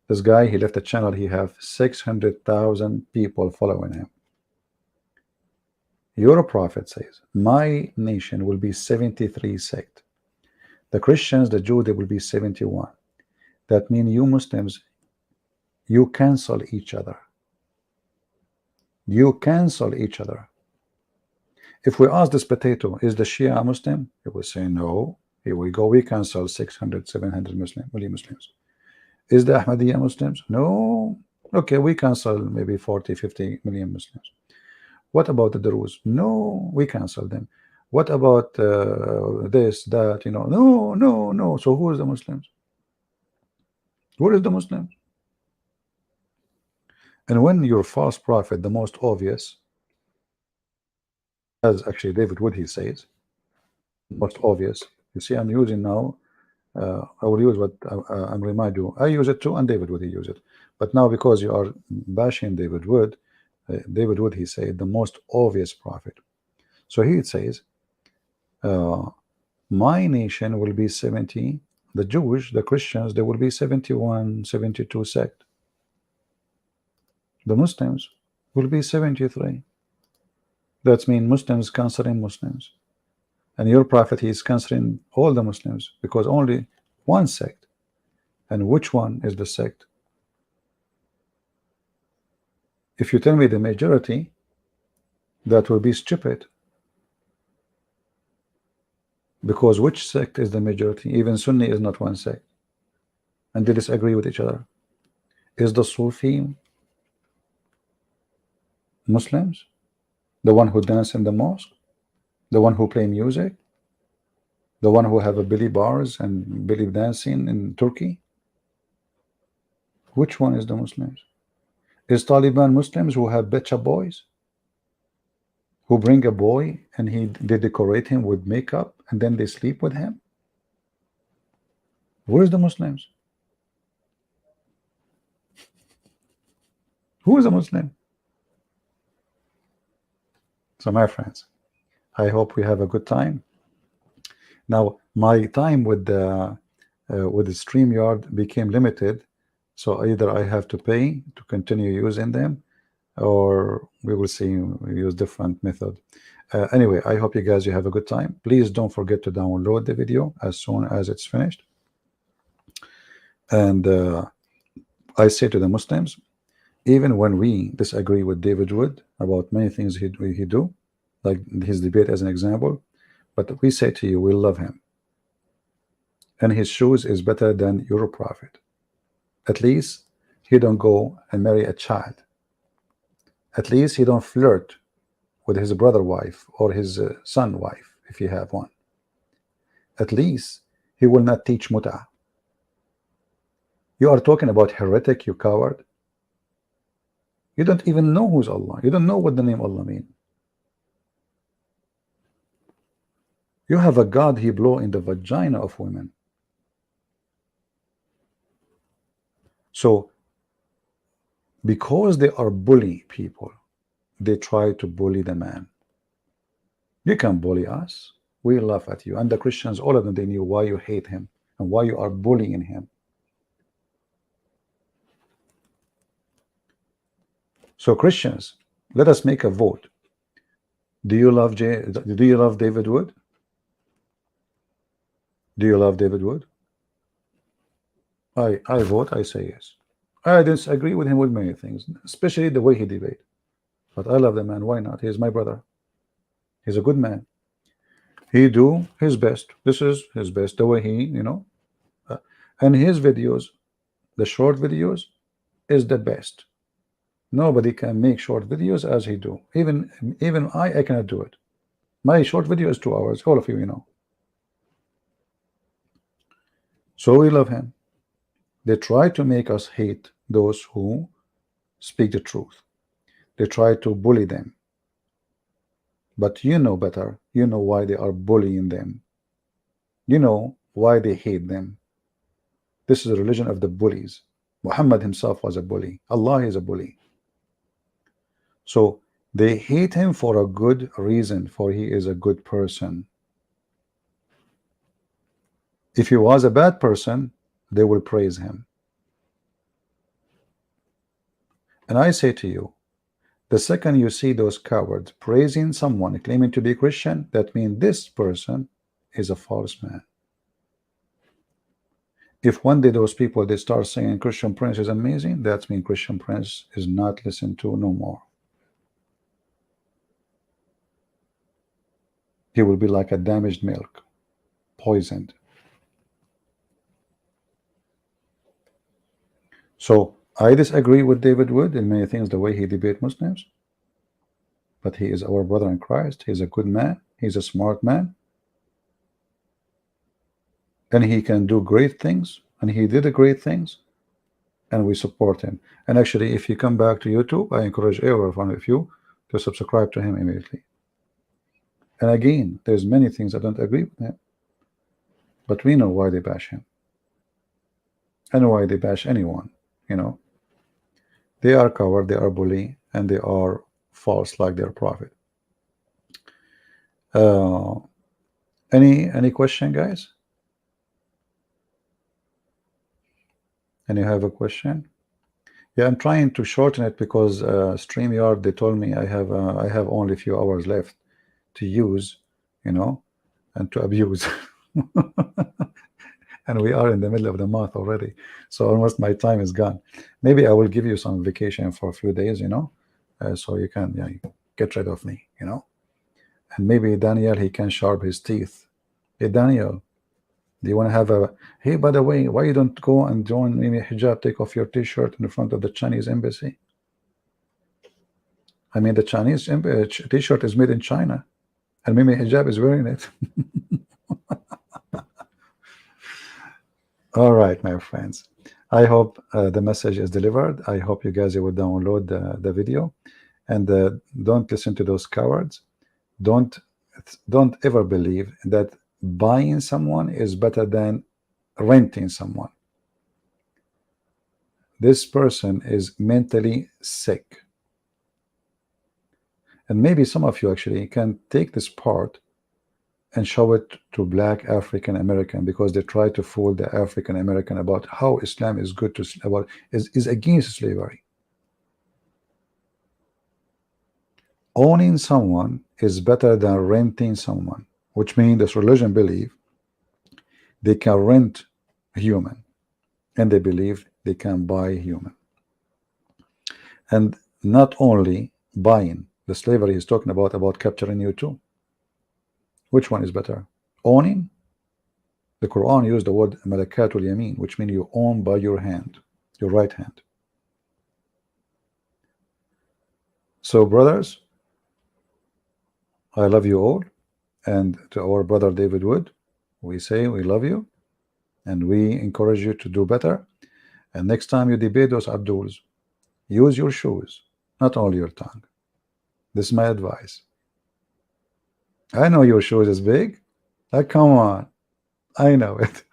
This guy, he left a channel, he have 600,000 people following him. Your prophet says, my nation will be 73 sect. The Christians, the Jews, they will be 71. That means you Muslims, you cancel each other. You cancel each other. If we ask this potato, is the Shia a Muslim? He will say no. Here we go, we cancel 600, 700 Muslims. Is the Ahmadiyya Muslims? No. Okay, we cancel maybe 40, 50 million Muslims. What about the Druze? No, we cancel them. What about this, that, you know? No, no, no. So who is the Muslims? Who is the Muslims? And when your false prophet, the most obvious, as actually David Wood, he says, most obvious. You see, I'm using now, I will use what I'm remind you. I use it too, and David Wood, he use it. But now, because you are bashing David Wood, he said the most obvious prophet. So he says, my nation will be 70. The Jewish, the Christians, they will be 71, 72 sect. The Muslims will be 73. That means Muslims canceling Muslims. And your prophet, he is canceling all the Muslims, because only one sect. And which one is the sect? If you tell me the majority, that will be stupid. Because which sect is the majority? Even Sunni is not one sect. And they disagree with each other. Is the Sufi Muslims? The one who dance in the mosque? The one who play music? The one who have a belly bars and belly dancing in Turkey? Which one is the Muslims? Is Taliban Muslims who have betcha boys? Who bring a boy and they decorate him with makeup and then they sleep with him? Where's the Muslims? Who is a Muslim? So my friends, I hope we have a good time. Now my time with the StreamYard became limited, so either I have to pay to continue using them, or we will see, we use different method. Anyway, I hope you guys have a good time. Please don't forget to download the video as soon as it's finished. And I say to the Muslims, even when we disagree with David Wood about many things he do, like his debate as an example, but we say to you, we love him, and his shoes is better than your prophet. At least he don't go and marry a child. At least he don't flirt with his brother wife or his son wife, if he have one. At least he will not teach mut'ah. You are talking about heretic, you coward. You don't even know who's Allah. You don't know what the name Allah means. You have a God he blow in the vagina of women. So because they are bully people, they try to bully the man. You can bully us. We laugh at you. And the Christians, all of them, they knew why you hate him and why you are bullying him. So Christians, let us make a vote. Do you love David Wood? Do you love David Wood? I vote, I say yes. I disagree with him with many things, especially the way he debate. But I love the man. Why not? He is my brother. He's a good man. He do his best. This is his best, the way he, and his videos, the short videos, is the best. Nobody can make short videos as he do. Even I cannot do it. My short video is 2 hours. All of you, know. So we love him. They try to make us hate those who speak the truth. They try to bully them. But you know better. You know why they are bullying them. You know why they hate them. This is a religion of the bullies. Muhammad himself was a bully. Allah is a bully. So they hate him for a good reason, for he is a good person. If he was a bad person, they will praise him. And I say to you, the second you see those cowards praising someone claiming to be Christian, that means this person is a false man. If one day those people, they start saying Christian Prince is amazing, that means Christian Prince is not listened to no more. He will be like a damaged milk, poisoned. So I disagree with David Wood in many things, the way he debate Muslims, but he is our brother in Christ. He's a good man. He's a smart man, and he can do great things, and he did great things, and we support him. And actually, if you come back to YouTube, I encourage every one of you to subscribe to him immediately. And again, there's many things I don't agree with him, but we know why they bash him and why they bash anyone. They are coward, they are bully, and they are false like their prophet. Any question, guys? Any have a question? Yeah, I'm trying to shorten it because StreamYard, they told me I have only a few hours left to use, and to abuse. And we are in the middle of the month already, so almost my time is gone. Maybe I will give you some vacation for a few days, so you can get rid of me, And maybe Daniel, he can sharp his teeth. Hey Daniel, do you want to have a, hey, by the way, why you don't go and join Mimi Hijab, take off your t-shirt in front of the Chinese embassy? I mean, the Chinese t-shirt is made in China. And Mimi Hijab is wearing it. All right, my friends. I hope the message is delivered. I hope you guys will download the video, and don't listen to those cowards. Don't ever believe that buying someone is better than renting someone. This person is mentally sick. And maybe some of you actually can take this part and show it to black African American, because they try to fool the African American about how Islam is good to about is against slavery. Owning someone is better than renting someone, which means this religion believe they can rent a human, and they believe they can buy a human. And not only buying, the slavery he's talking about capturing you too. Which one is better? Owning? The Quran used the word malakatul yamin, which means you own by your hand, your right hand. So brothers, I love you all, and to our brother David Wood, we say we love you, and we encourage you to do better. And next time you debate those Abduls, use your shoes, not only your tongue. This is my advice. I know your shoes is big. Come on, I know it.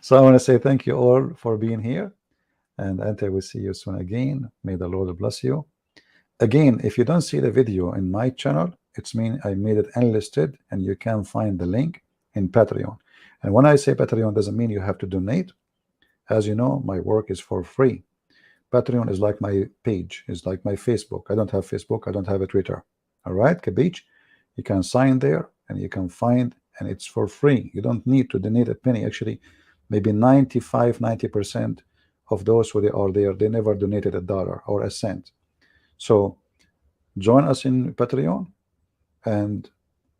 So I want to say thank you all for being here, and until we see you soon again, may the Lord bless you. Again, if you don't see the video in my channel, it's mean I made it unlisted, and you can find the link in Patreon. And when I say Patreon, doesn't mean you have to donate. As you know, my work is for free. Patreon is like my page, is like my Facebook. I don't have Facebook, I don't have a Twitter. All right, Kabich, you can sign there and you can find, and it's for free. You don't need to donate a penny. Actually, maybe 90% of those who are there, they never donated $1 or a cent. So join us in Patreon. And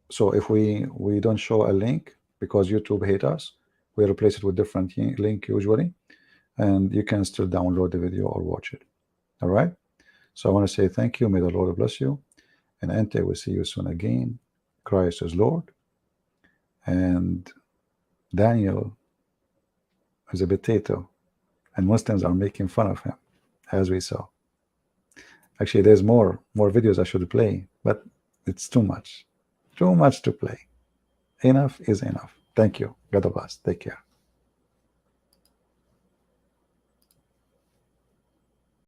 so if we don't show a link because YouTube hate us, we replace it with different link usually, and you can still download the video or watch it. All right, so I want to say thank you. May the Lord bless you, and until we see you soon again, Christ is Lord, and Daniel is a potato, and Muslims are making fun of him, as we saw. Actually, there's more videos I should play, but it's too much to play. Enough is enough. Thank you. God bless. Take care.